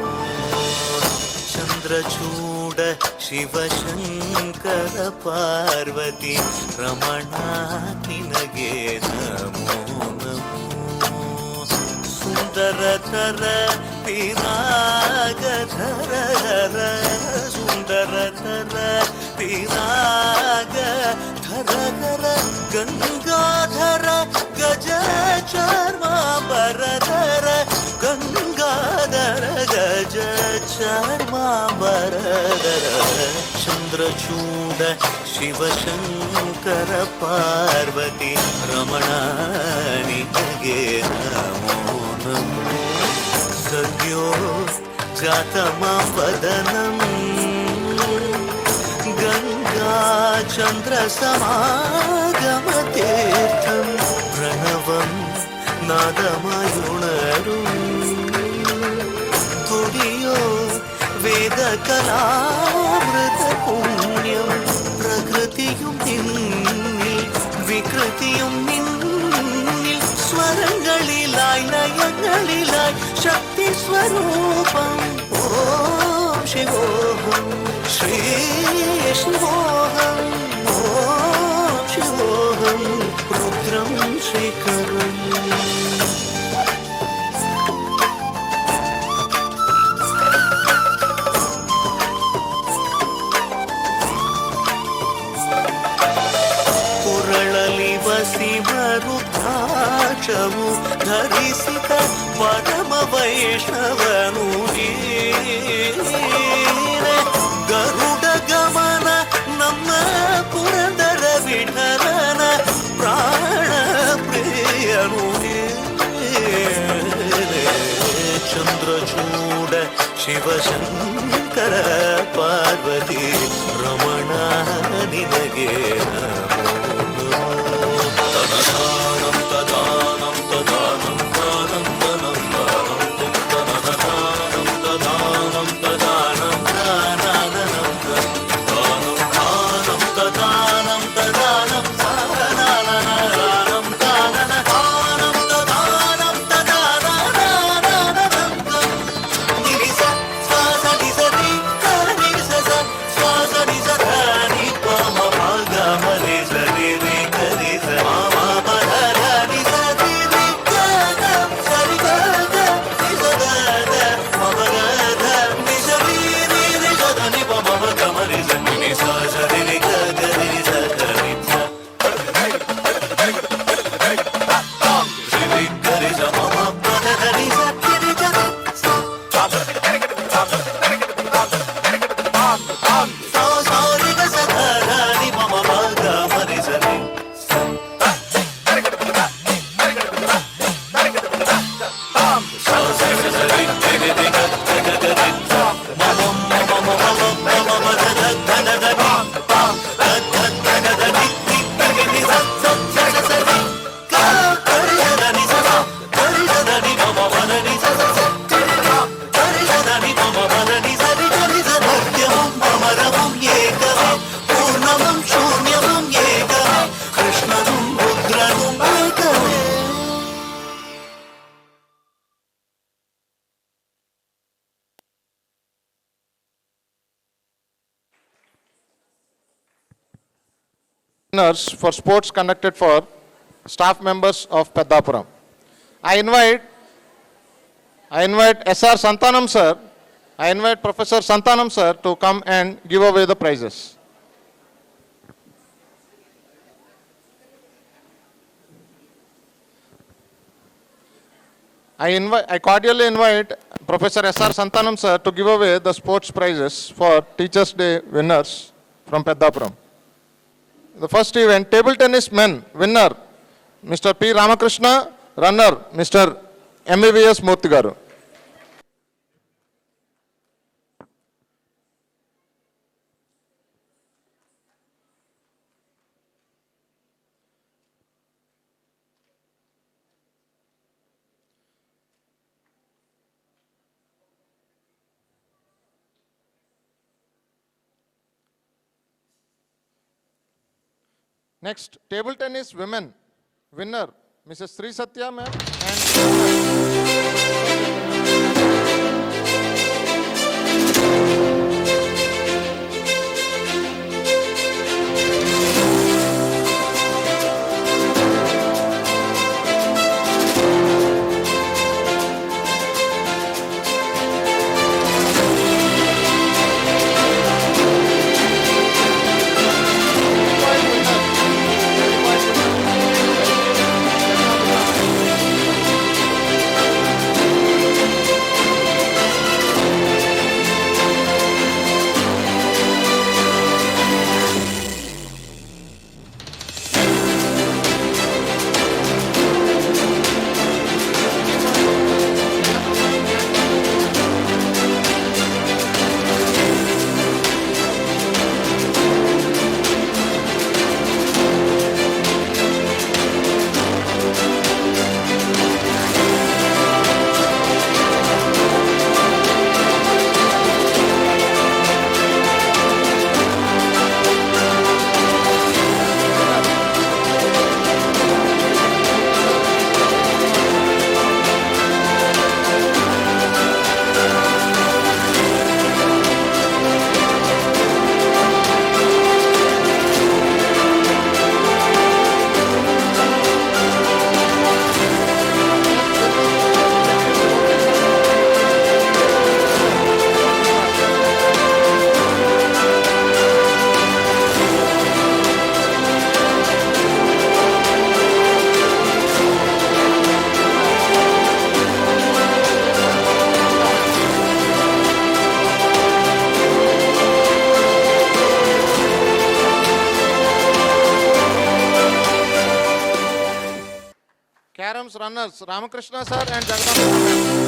ಚಂದ್ರಚೂಡ ಶಿವಶಂಕರ ಪಾರ್ವತಿ ರಮಣ ನಿನಗೆ ನಮೋ ನಮೋ ಸುಂದರತರ ಪಿರಾಗಧರ ಸುಂದರತರ ಪಿರಾಗ ಧರ ಗಂಗಾಧರ ಗಜ ಚರ್ಮಾಂಬರಧರ ಗಂಗಾಧರ ಗಜ ಚರ್ಮಾಂಬರಧರ चन्द्रचूड शिवशङ्कर पार्वती रमणा निनगे नमो नमो सद्यो जातमं वदनम् गङ्गाचन्द्रसमागमतीर्थं प्रणवं नादमयुणरुम् तुडियो वेदकलामृतपुण्यं प्रकृतियुं निन्निൽ വികൃതിയും നിന്നിൽ സ്വരങ്ങളിലായി ലയങ്ങളിലായി ശക്തി സ്വരൂപം ഓം ശിവോഹം ശ്രീ ശിവോഹം ഓം ശിവോഹം രുദ്രം ശ്രീകരം ಶಿವರುದ್ರಾಕ್ಷವು ಧರಿಸಿದ ಪರಮ ವೈಷ್ಣವನು ಗರುಡ ಗಮನ ನಮ್ಮ ಪುರಂದರ ವಿಠಲನ ಪ್ರಾಣ ಪ್ರಿಯನು ಚಂದ್ರಚೂಡ ಶಿವಶಂಕರ ಪಾರ್ವತಿ ರಮಣ ನಿನಗೆ For sports conducted for staff members of PEDDAPURAM. I invite SR Santanam sir, I invite Professor Santanam sir to come and give away the prizes. I cordially invite Professor SR Santanam sir to give away the sports prizes for Teachers' Day winners from PEDDAPURAM. The first event, table tennis men, winner, Mr. P. Ramakrishna, runner, Mr. MVVS Murthy garu. Next, table tennis women, winner, Mrs. Sri Satya ma'am and Caroms runners Ramakrishna sir and Jagadamba ma'am.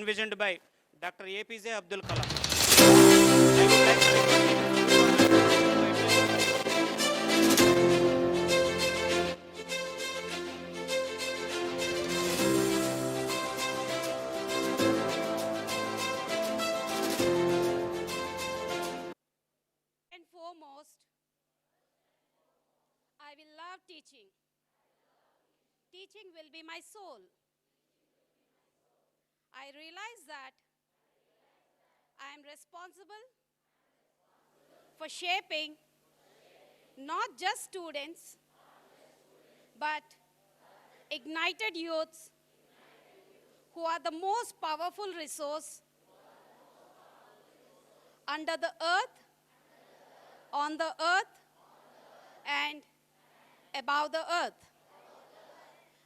envisioned by Dr. APJ Abdul Kalam. I would like to And foremost, I will love teaching. Teaching will be my soul. I realize that I am responsible for shaping not just students, but ignited youths who are the most powerful resource under the earth, on the earth, and above the earth.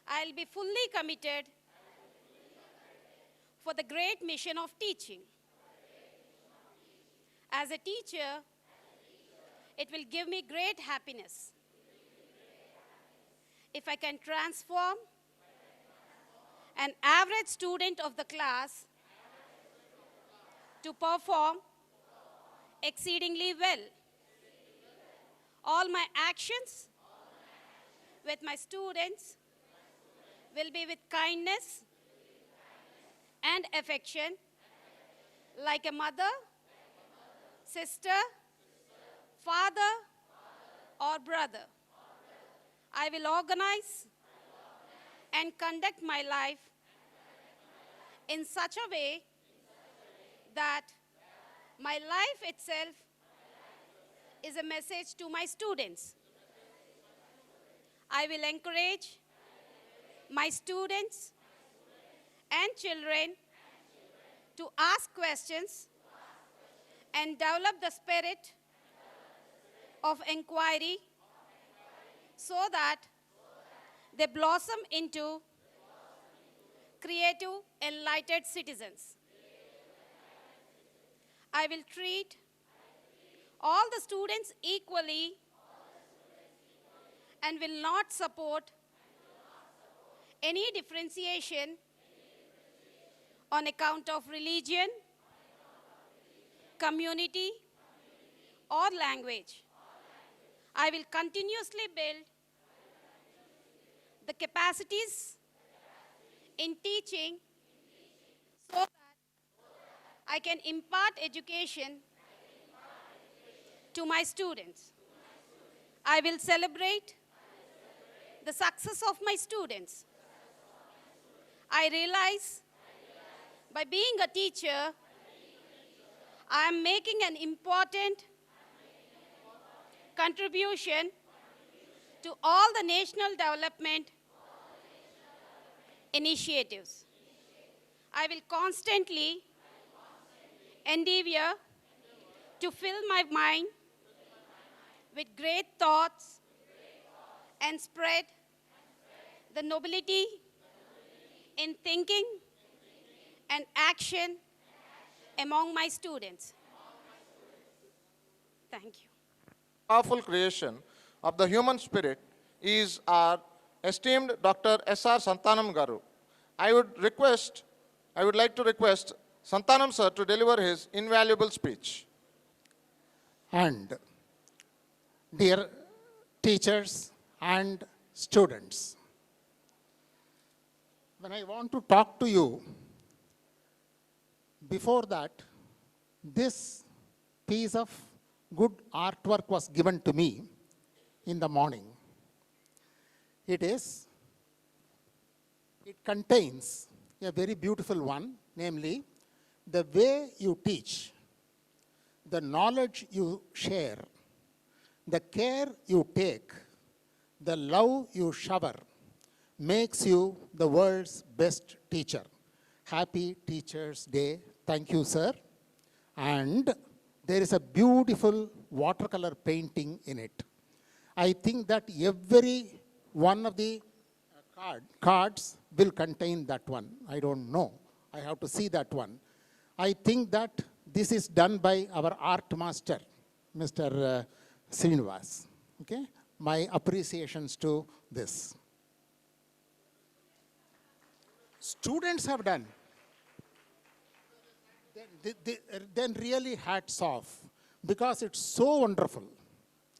I'll be fully committed for the great mission of teaching. As a teacher, it will give me great happiness. if I can transform an average student of the class to perform exceedingly well. All my actions with my students will be with kindness and affection, like a mother, sister, father, or brother. I will organize and conduct my life in such a way that my life itself is a message to my students. I will encourage my students and children to ask questions and develop the spirit of inquiry so that they blossom into creative, enlightened citizens. I will treat all the students equally and will not support any differentiation on account of religion, community, or language. I will continuously build the capacities in teaching so that I can impart education to my students. I will celebrate the success of my students. I realize by being a teacher, I am making an important contribution to all the national development initiatives. I will constantly endeavor to fill my mind with great thoughts and spread the nobility in thinking and action among my students. Thank you. Powerful creation of the human spirit is our esteemed Dr. S.R. Santanam Garu. I would like to request Santanam sir to deliver his invaluable speech. And dear teachers and students, when I want to talk to you, before that, this piece of good artwork was given to me in the morning. It contains a very beautiful one, namely, the way you teach, the knowledge you share, the care you take, the love you shower, makes you the world's best teacher. Happy Teachers' Day. Thank you, sir. And there is a beautiful watercolor painting in it. I think that every one of the cards will contain that one. I don't know. I have to see that one. I think that this is done by our art master, Mr. Srinivas. Okay? My appreciations to this. Students have done. Then really hats off, because it's so wonderful.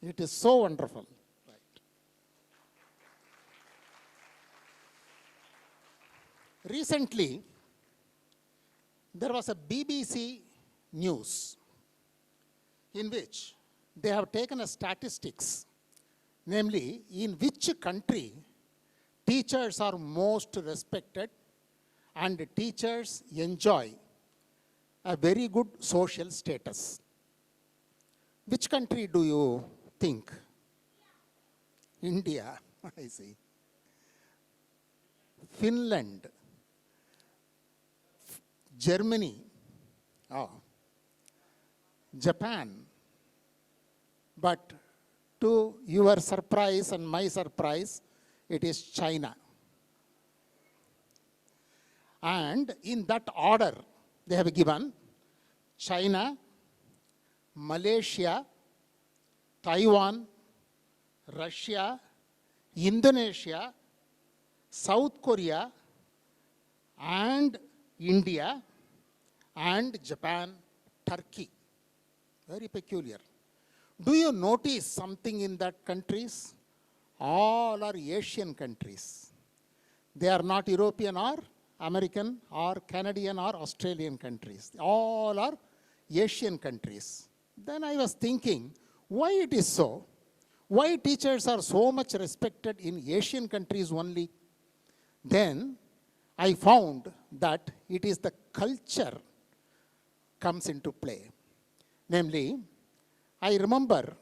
It is so wonderful. Right. Recently, there was a BBC news in which they have taken a statistics, namely in which country teachers are most respected and teachers enjoy a very good social status. Which country do you think? India, I see. Finland, Germany, Japan. But to your surprise and my surprise, it is China. And in that order, they have given China, Malaysia, Taiwan, Russia, Indonesia, South Korea, and India, and Japan, Turkey. Very peculiar. Do you notice something in that countries? All are Asian countries. They are not European or American or Canadian or Australian countries. All are Asian countries. Then I was thinking, why it is so? Why teachers are so much respected in Asian countries only? Then I found that it is the culture comes into play. Namely, I remember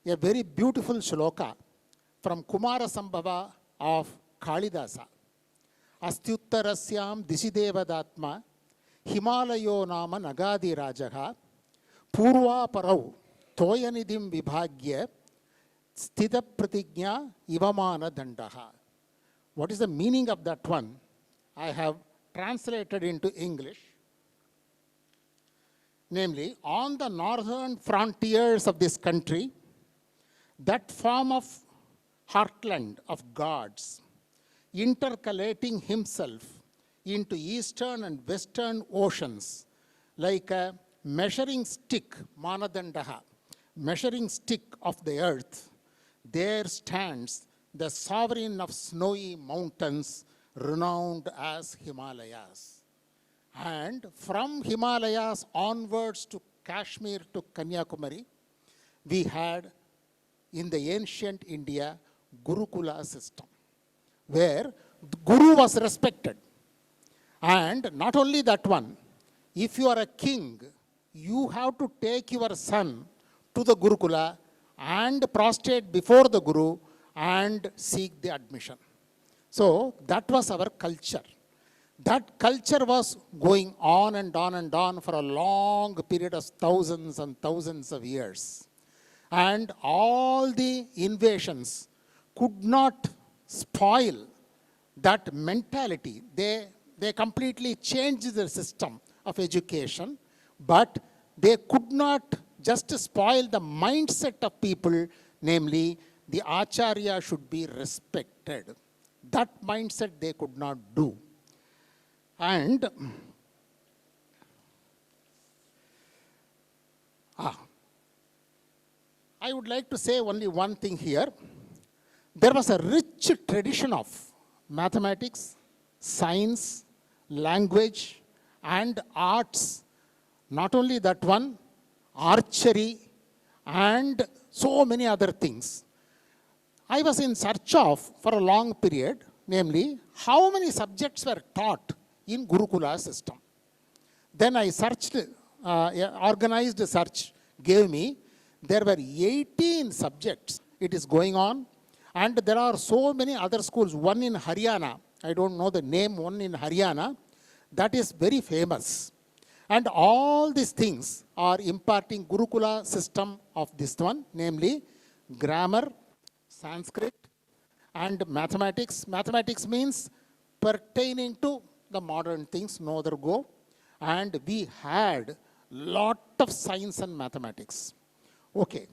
a very beautiful shloka from Kumara Sambhava of Kalidasa. Astyuttarasyam Dishidevadatma Himalayo Nama Nagadi Rajaha Purva Parau Toyanidhim Vibhagya Sthita Pratignya Ivamana Dandaha. What is the meaning of that one? I have translated into English. Namely, on the northern frontiers of this country, that form of heartland of gods, intercalating himself into eastern and western oceans, like a measuring stick, Manadandaha, measuring stick of the earth, there stands the sovereign of snowy mountains, renowned as Himalayas. And from Himalayas onwards to Kashmir to Kanyakumari, we had in the ancient India Gurukula system, where the Guru was respected. And not only that one, if you are a king, you have to take your son to the Gurukula and prostrate before the Guru and seek the admission. So that was our culture. That culture was going on and on and on for a long period of thousands and thousands of years. And all the invasions could not spoil that mentality. They completely changed the system of education, but they could not just spoil the mindset of people, namely, the Acharya should be respected. That mindset they could not do. And I would like to say only one thing here. There was a rich tradition of mathematics, science, language, and arts. Not only that one, archery, and so many other things. I was in search of, for a long period, namely, how many subjects were taught in Gurukula system. Then I searched, organized search gave me, there were 18 subjects it is going on, and there are so many other schools, one in Haryana, I don't know the name, one in Haryana, that is very famous. And all these things are imparting Gurukula system of this one, namely grammar, Sanskrit, and mathematics. Mathematics means pertaining to the modern things, no other go. And we had lot of science and mathematics. Okay.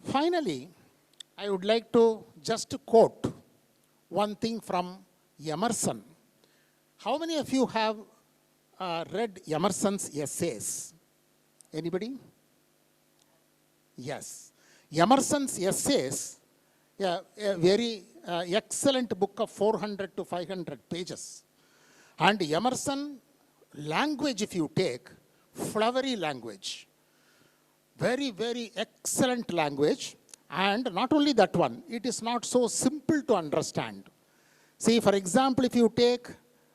Finally, I would like to just quote one thing from Emerson. How many of you have read Emerson's essays? Anybody? Yes. Emerson's essays, a very excellent book of 400 to 500 pages. And Emerson language, if you take, flowery language, very, very excellent language. And not only that one, it is not so simple to understand. See, for example, if you take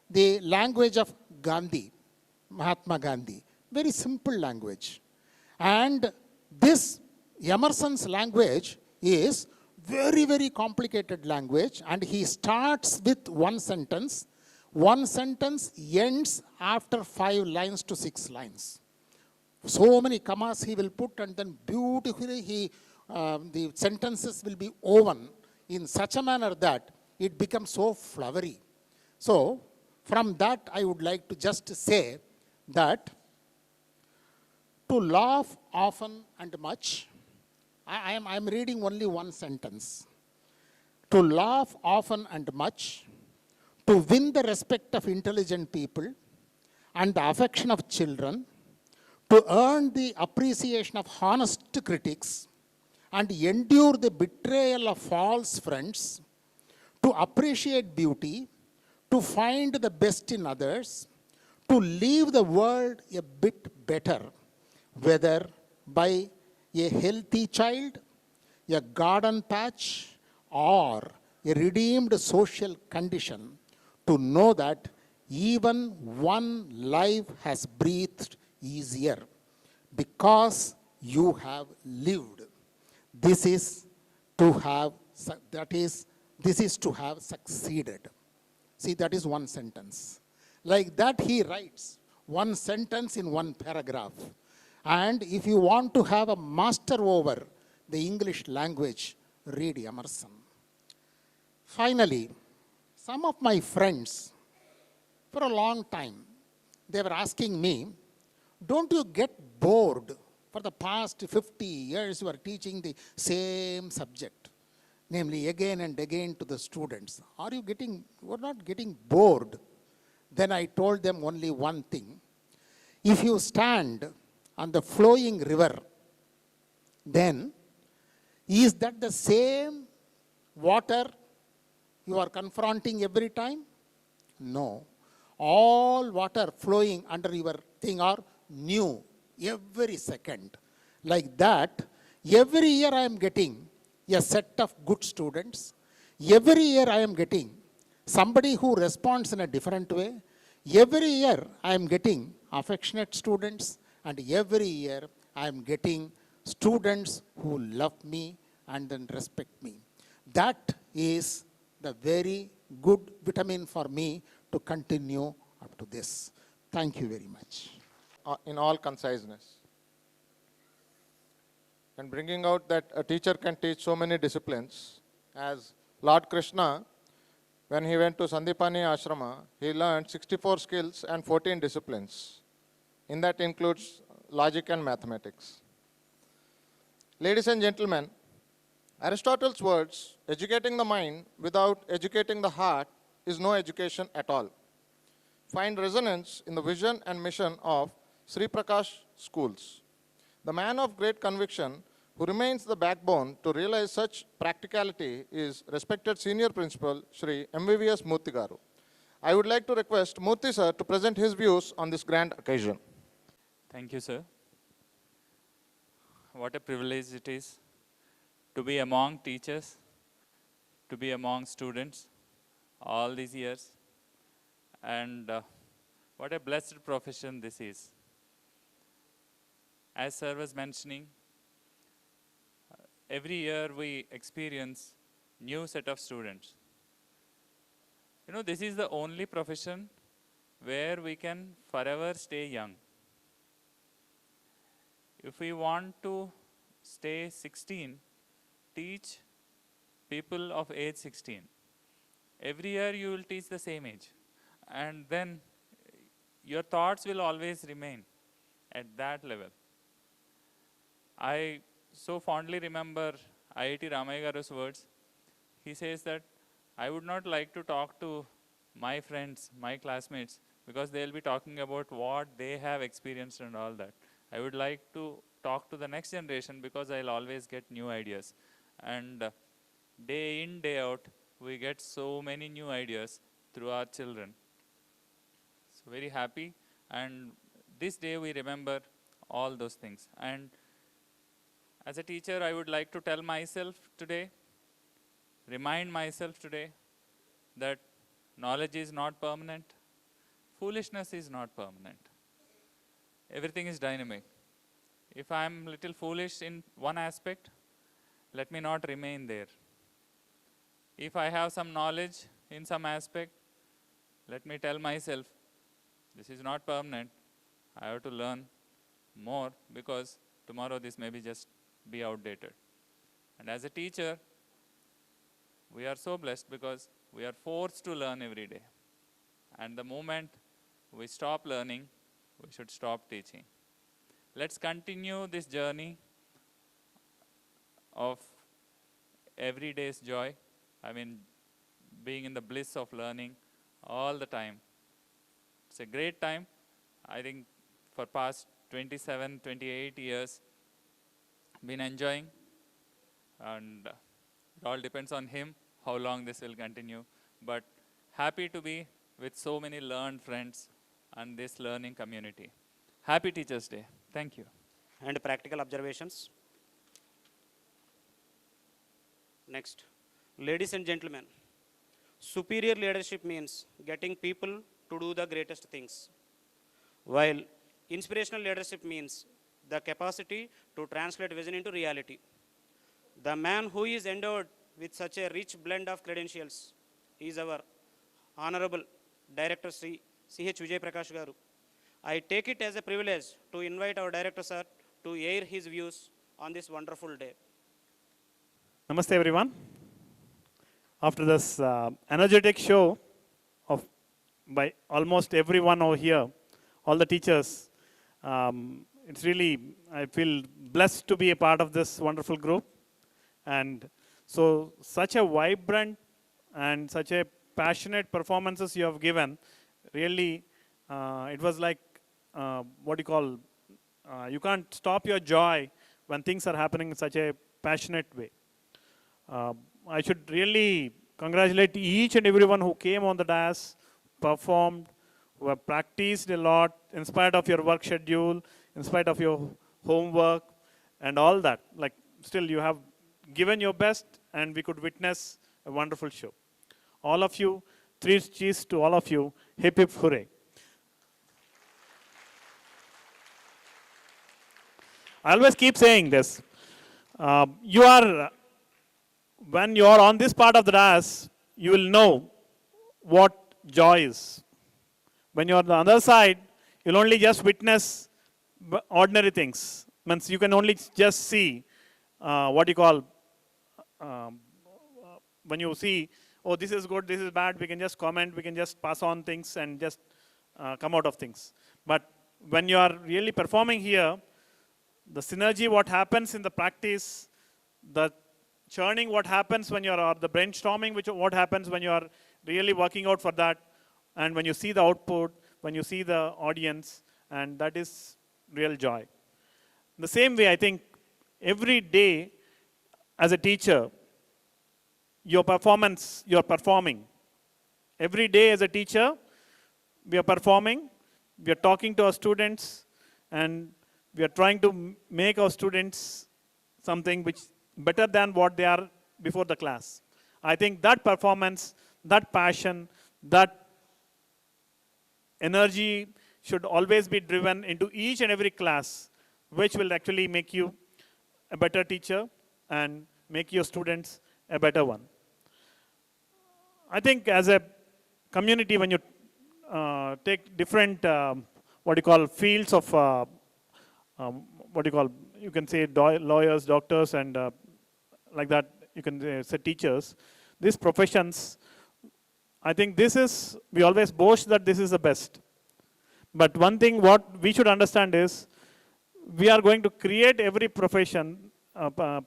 the language of Gandhi, Mahatma Gandhi, very simple language. And this Emerson's language is very, very complicated language, and he starts with one sentence. One sentence ends after 5 lines to 6 lines. So many commas he will put, and then beautifully the sentences will be woven in such a manner that it becomes so flowery. So from that I would like to just say that to laugh often and much, I'm reading only one sentence. To laugh often and much, to win the respect of intelligent people and the affection of children, to earn the appreciation of honest critics and endure the betrayal of false friends, to appreciate beauty, to find the best in others, to leave the world a bit better, whether by a healthy child, a garden patch, or a redeemed social condition, to know that even one life has breathed easier because you have lived. This is to have, this is to have succeeded. See, that is one sentence. Like that, he writes one sentence in one paragraph. And if you want to have a master over the English language, read Emerson. Finally, some of my friends, for a long time, they were asking me, don't you get bored? For the past 50 years, you are teaching the same subject, namely again and again to the students. You are not getting bored? Then I told them only one thing. If you stand on the flowing river, then is that the same water you are confronting every time? No. All water flowing under your thing are new every second. Like that, every year I am getting a set of good students. Every year I am getting somebody who responds in a different way. Every year I am getting affectionate students, and every year I am getting students who love me and then respect me. That is the very good vitamin for me to continue up to this. Thank you very much. In all conciseness. And bringing out that a teacher can teach so many disciplines. As Lord Krishna, when he went to Sandipani Ashrama, he learned 64 skills and 14 disciplines. In that includes logic and mathematics. Ladies and gentlemen, Aristotle's words, educating the mind without educating the heart is no education at all, find resonance in the vision and mission of Sri Prakash schools. The man of great conviction who remains the backbone to realize such practicality is respected senior principal Sri MVVS Murthy Garu. I would like to request Murthy sir to present his views on this grand occasion. Thank you, sir. What a privilege it is to be among teachers, to be among students all these years. And what a blessed profession this is. As sir was mentioning, every year we experience new set of students. You know, this is the only profession where we can forever stay young. If we want to stay 16, teach people of age 16. Every year you will teach the same age. And then your thoughts will always remain at that level. I so fondly remember IIT Ramaya Garu's words. He says that I would not like to talk to my friends, my classmates, because they'll be talking about what they have experienced and all that. I would like to talk to the next generation because I'll always get new ideas. And day in, day out, we get so many new ideas through our children. So very happy. And this day we remember all those things. And as a teacher, I would like to tell myself today, remind myself today that knowledge is not permanent. Foolishness is not permanent. Everything is dynamic. If I'm little foolish in one aspect, let me not remain there. If I have some knowledge in some aspect, let me tell myself, this is not permanent. I have to learn more because tomorrow this may be outdated. And as a teacher, we are so blessed because we are forced to learn every day. And the moment we stop learning, we should stop teaching. Let's continue this journey of everyday's joy. I mean, being in the bliss of learning all the time. It's a great time. I think for past 27, 28 years, been enjoying, and it all depends on him how long this will continue. But happy to be with so many learned friends and this learning community. Happy Teachers Day. Thank you. And practical observations. Next, ladies and gentlemen, superior leadership means getting people to do the greatest things, while inspirational leadership means the capacity to translate vision into reality. The man who is endowed with such a rich blend of credentials is our Honorable Director Sri C.H. Vijay Prakash Garu. I take it as a privilege to invite our Director Sir to air his views on this wonderful day. Namaste everyone. After this energetic show of by almost everyone over here, all the teachers, it's really, I feel blessed to be a part of this wonderful group. And so such a vibrant and such a passionate performances you have given, really it was like what you call, you can't stop your joy when things are happening in such a passionate way. I should really congratulate each and everyone who came on the dais, performed, who have practiced a lot in spite of your work schedule, in spite of your homework and all that. Like still you have given your best and we could witness a wonderful show. All of you, 3 cheers to all of you. Hip hip hooray. I always keep saying this. When you are on this part of the dais, you will know what joy is. When you are on the other side, you'll only just witness ordinary things. Means you can only just see what you call, when you see, oh, this is good, this is bad, we can just comment, we can just pass on things and just come out of things. But when you are really performing here, the synergy, what happens in the practice, the churning, what happens when you're, or the brainstorming, what happens when you are really working out for that, and when you see the output, when you see the audience, and that is real joy. In the same way, I think every day as a teacher, your performance, you're performing. Every day as a teacher, we are performing, we are talking to our students, and we are trying to make our students something which better than what they are before the class. I think that performance, that passion, that energy should always be driven into each and every class, which will actually make you a better teacher and make your students a better one. I think as a community, when you take different, what you call, fields of, what you call, you can say lawyers, doctors, and like that, you can say teachers. These professions, I think this is, we always boast that this is the best. But one thing what we should understand is, we are going to create every profession,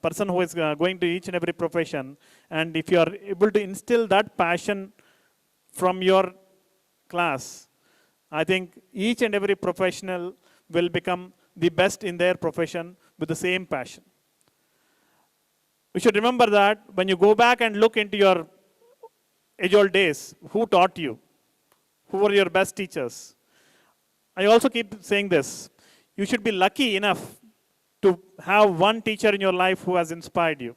person who is going to each and every profession, and if you are able to instill that passion from your class, I think each and every professional will become the best in their profession with the same passion. We should remember that when you go back and look into your age-old days, who taught you? Who were your best teachers? I also keep saying this. You should be lucky enough to have one teacher in your life who has inspired you.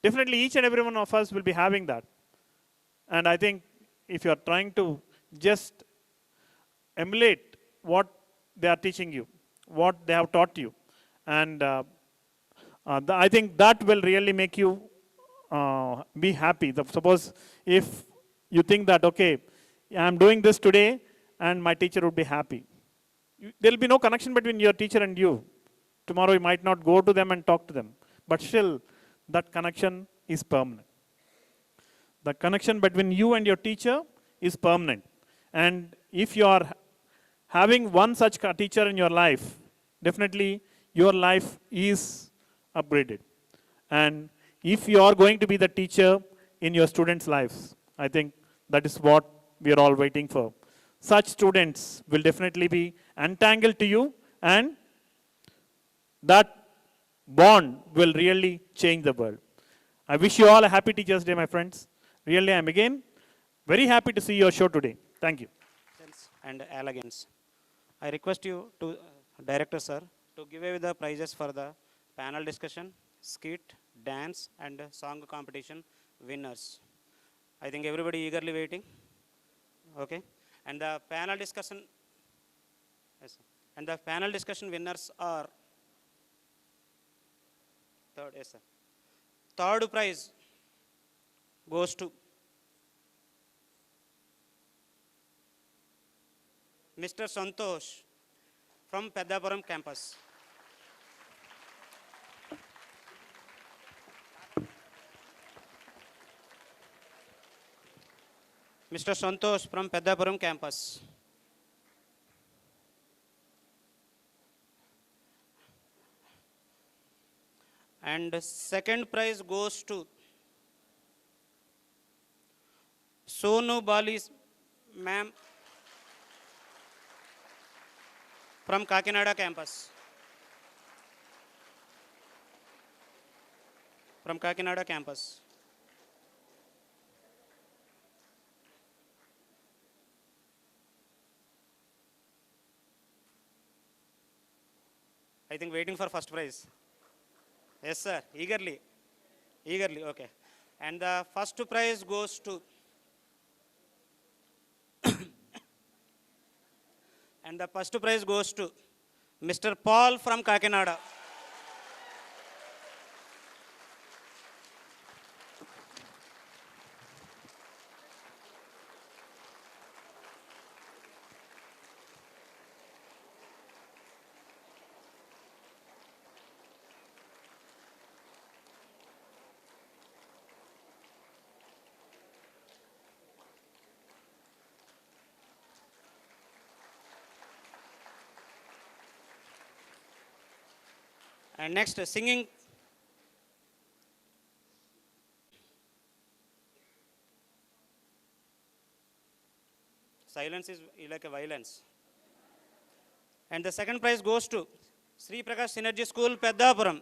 Definitely each and every one of us will be having that. And I think if you are trying to just emulate what they are teaching you, what they have taught you, and I think that will really make you be happy. Suppose if you think that, okay, I'm doing this today and my teacher would be happy. There will be no connection between your teacher and you. Tomorrow you might not go to them and talk to them. But still, that connection is permanent. The connection between you and your teacher is permanent. And if you are having one such teacher in your life, definitely your life is upgraded. And if you are going to be the teacher in your students' lives, I think that is what we are all waiting for. Such students will definitely be entangled to you, and that bond will really change the world. I wish you all a happy Teachers' Day, my friends. Really, I am again very happy to see your show today. Thank you. And elegance. I request you to, Director Sir, to give away the prizes for the panel discussion, skit, dance, and song competition winners. I think everybody eagerly waiting. Okay. And the panel discussion, yes, sir. And the panel discussion winners are third, yes, sir. Third prize goes to Mr. Santosh from PEDDAPURAM campus. Mr. Santosh from PEDDAPURAM campus. And second prize goes to Sonu Bali's ma'am from Kakinada campus. From Kakinada campus. I think waiting for first prize. Yes, sir. Eagerly. Eagerly. Okay. And the first prize goes to and the first prize goes to Mr. Paul from Kakinada. And next, singing. Silence is like a violence. And the second prize goes to Sri Prakash Synergy School, PEDDAPURAM.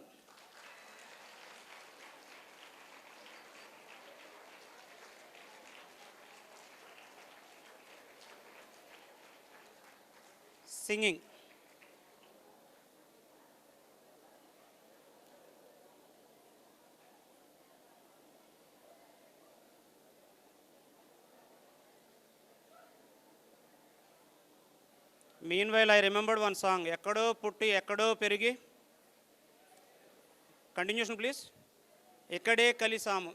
Singing. Meanwhile, I remembered one song, Ekkado Putti, Ekkado Perigi. Continuation, please. Ekkade Kalisamu.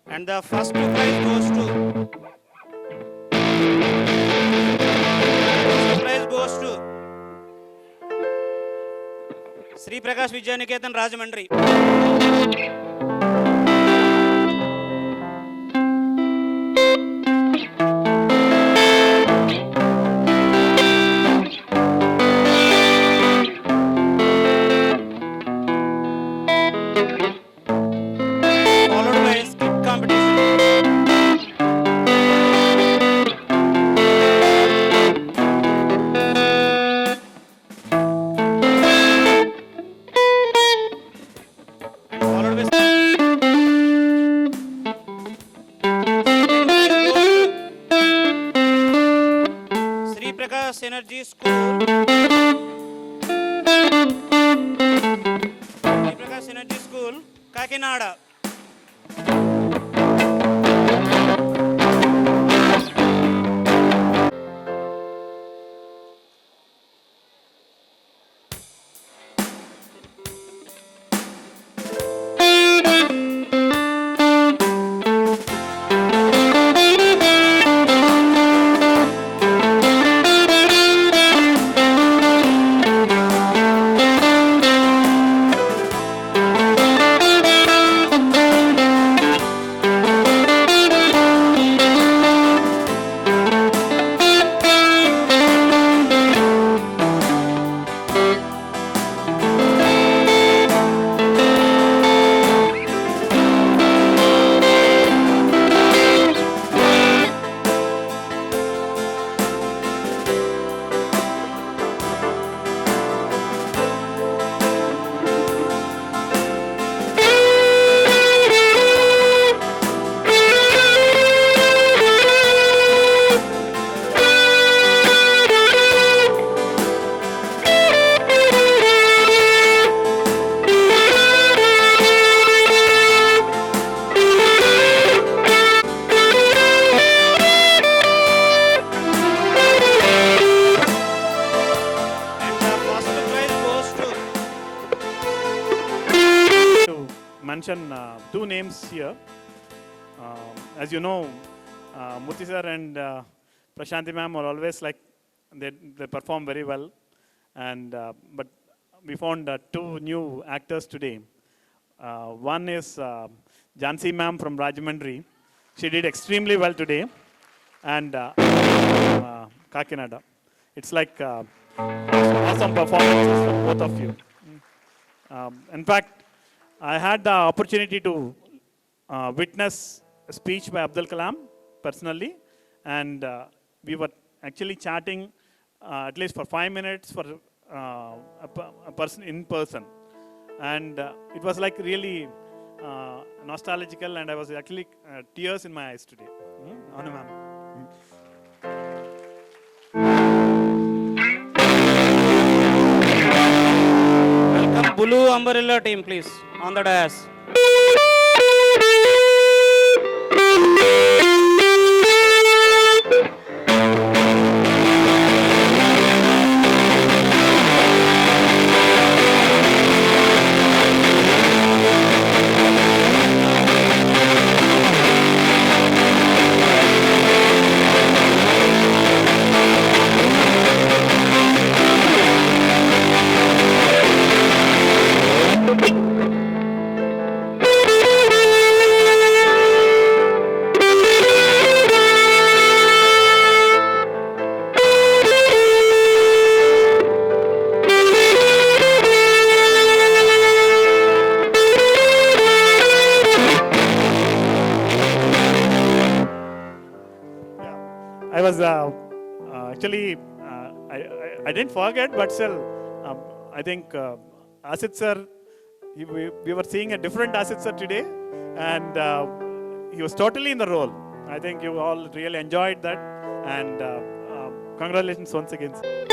And the first prize goes to Sri Prakash Vidyaniketan Rajamandri. Followed by skit competition. Sri Prakash Energy School. Sri Prakash Energy School, Kakinada. mention two names here. As you know, Murthy sir and Prashanti ma'am are always like, they perform very well. And, but we found two new actors today. One is Jansi ma'am from Rajahmundry. She did extremely well today. And Kakinada. It's like awesome performances from both of you. In fact, I had the opportunity to witness a speech by Abdul Kalam personally, and we were actually chatting at least for 5 minutes for a person in person. And it was like really nostalgical, and I was actually tears in my eyes today. Anu ma'am. Welcome Blue Umbrella team, please, on the dais. I was actually, I didn't forget, but still, I think Asit sir, we were seeing a different Asit sir today, and he was totally in the role. I think you all really enjoyed that, and congratulations once again, sir.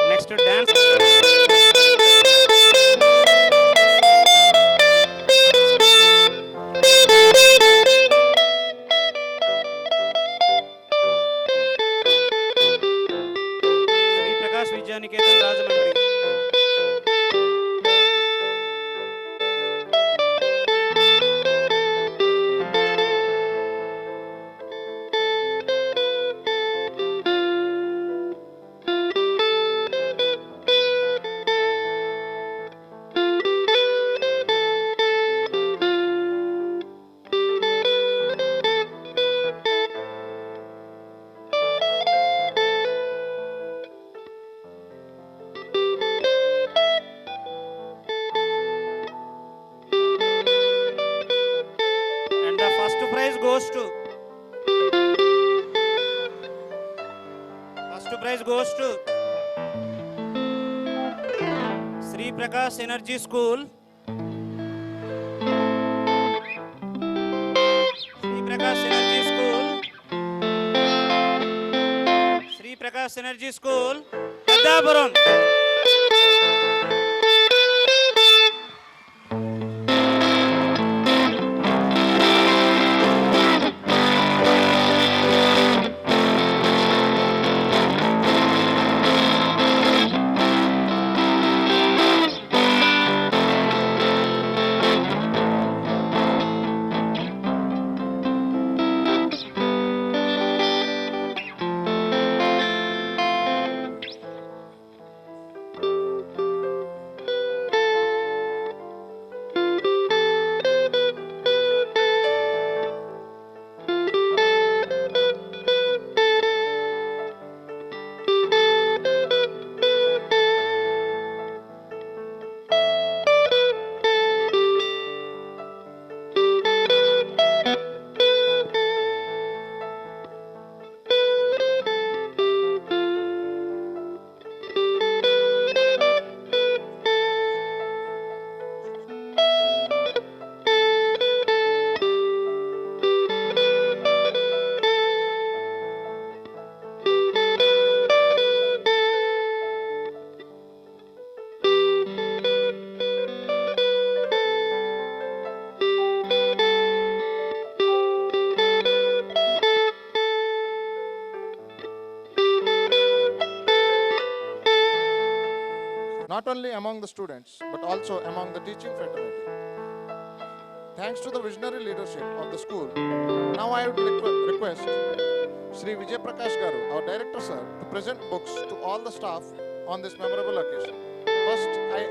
Next dance. Sri Prakash Vidyaniketan Rajahmundry. And the first prize goes to Sri Prakash Energy School. Sri Prakash Energy School. Sri Prakash Energy School. Peddapuram. not only among the students, but also among the teaching fraternity. Thanks to the visionary leadership of the school, now I would request Sri Vijay Prakash Garu, our director sir, to present books to all the staff on this memorable occasion. First, I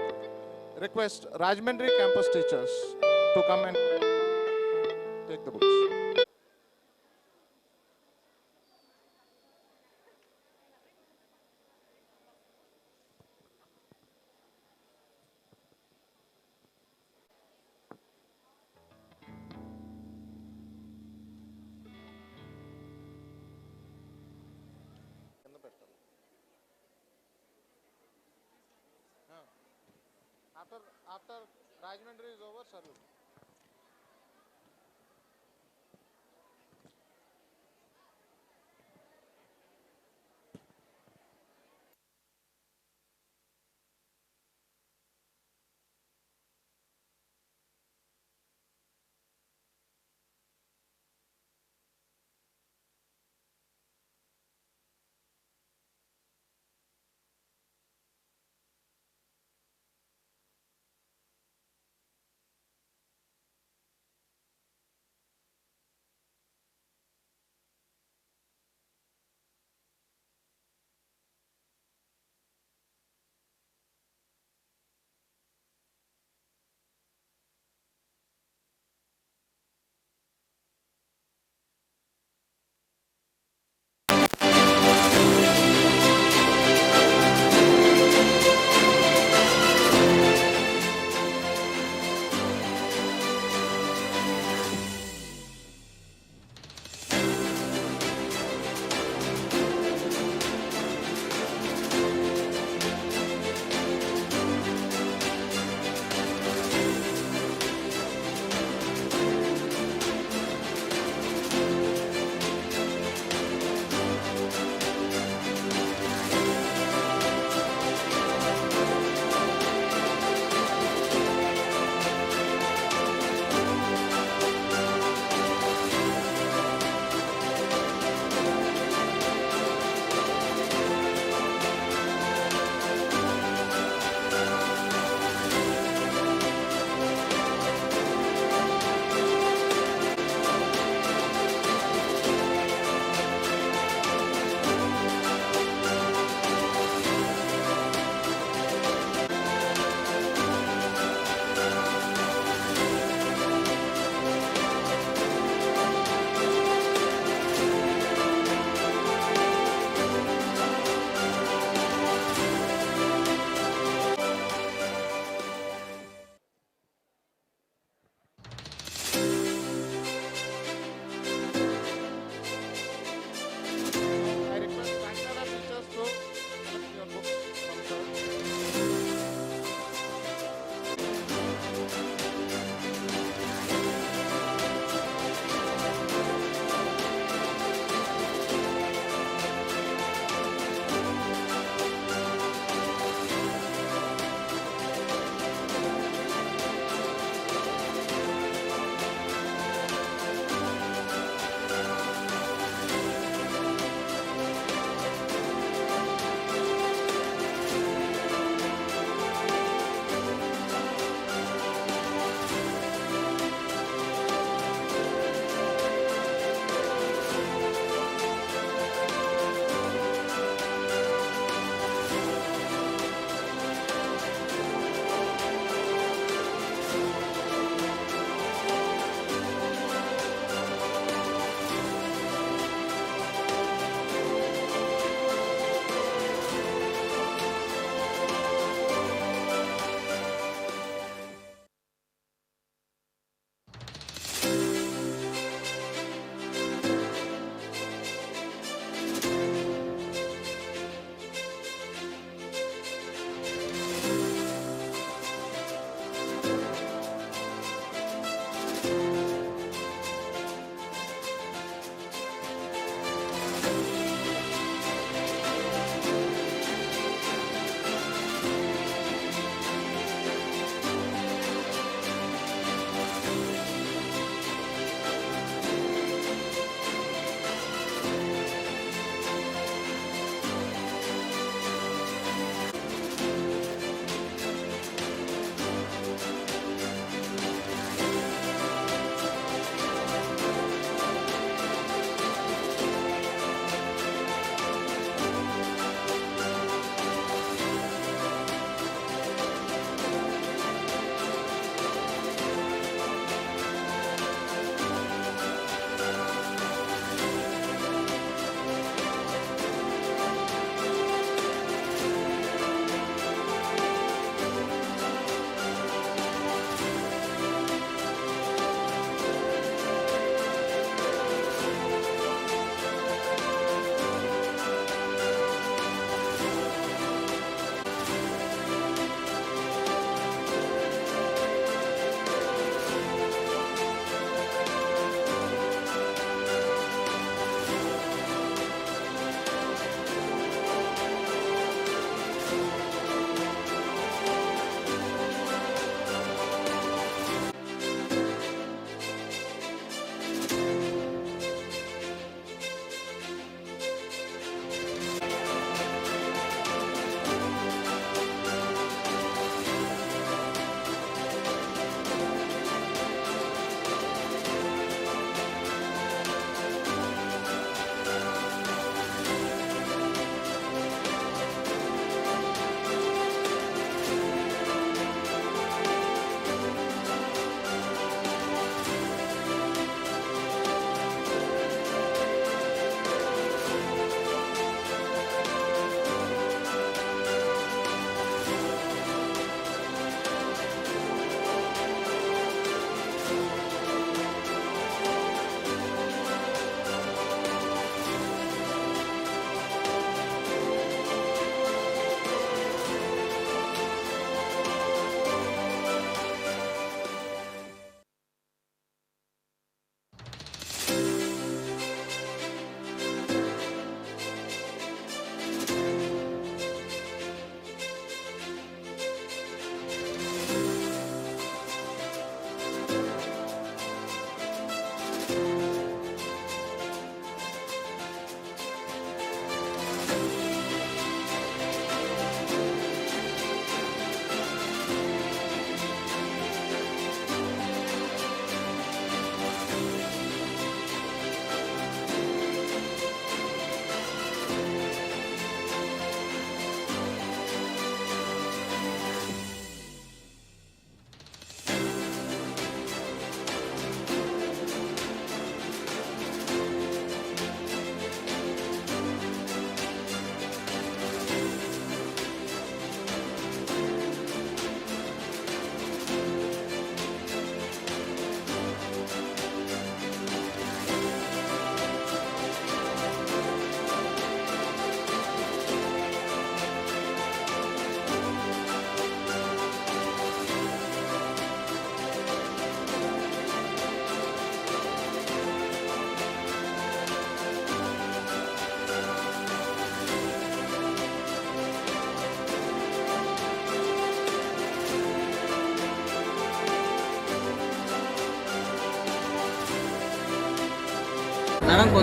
request Rajahmundry campus teachers to come and take the books. After Rajahmundry is over, sir.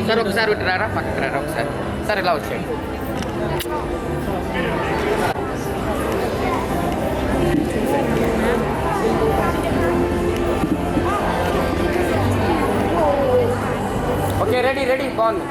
Sir ఒకసారి విట్టురారా పక్కకు రారా ఒకసారి sir ఇలా వచ్చేయండి okay ready బాగుంది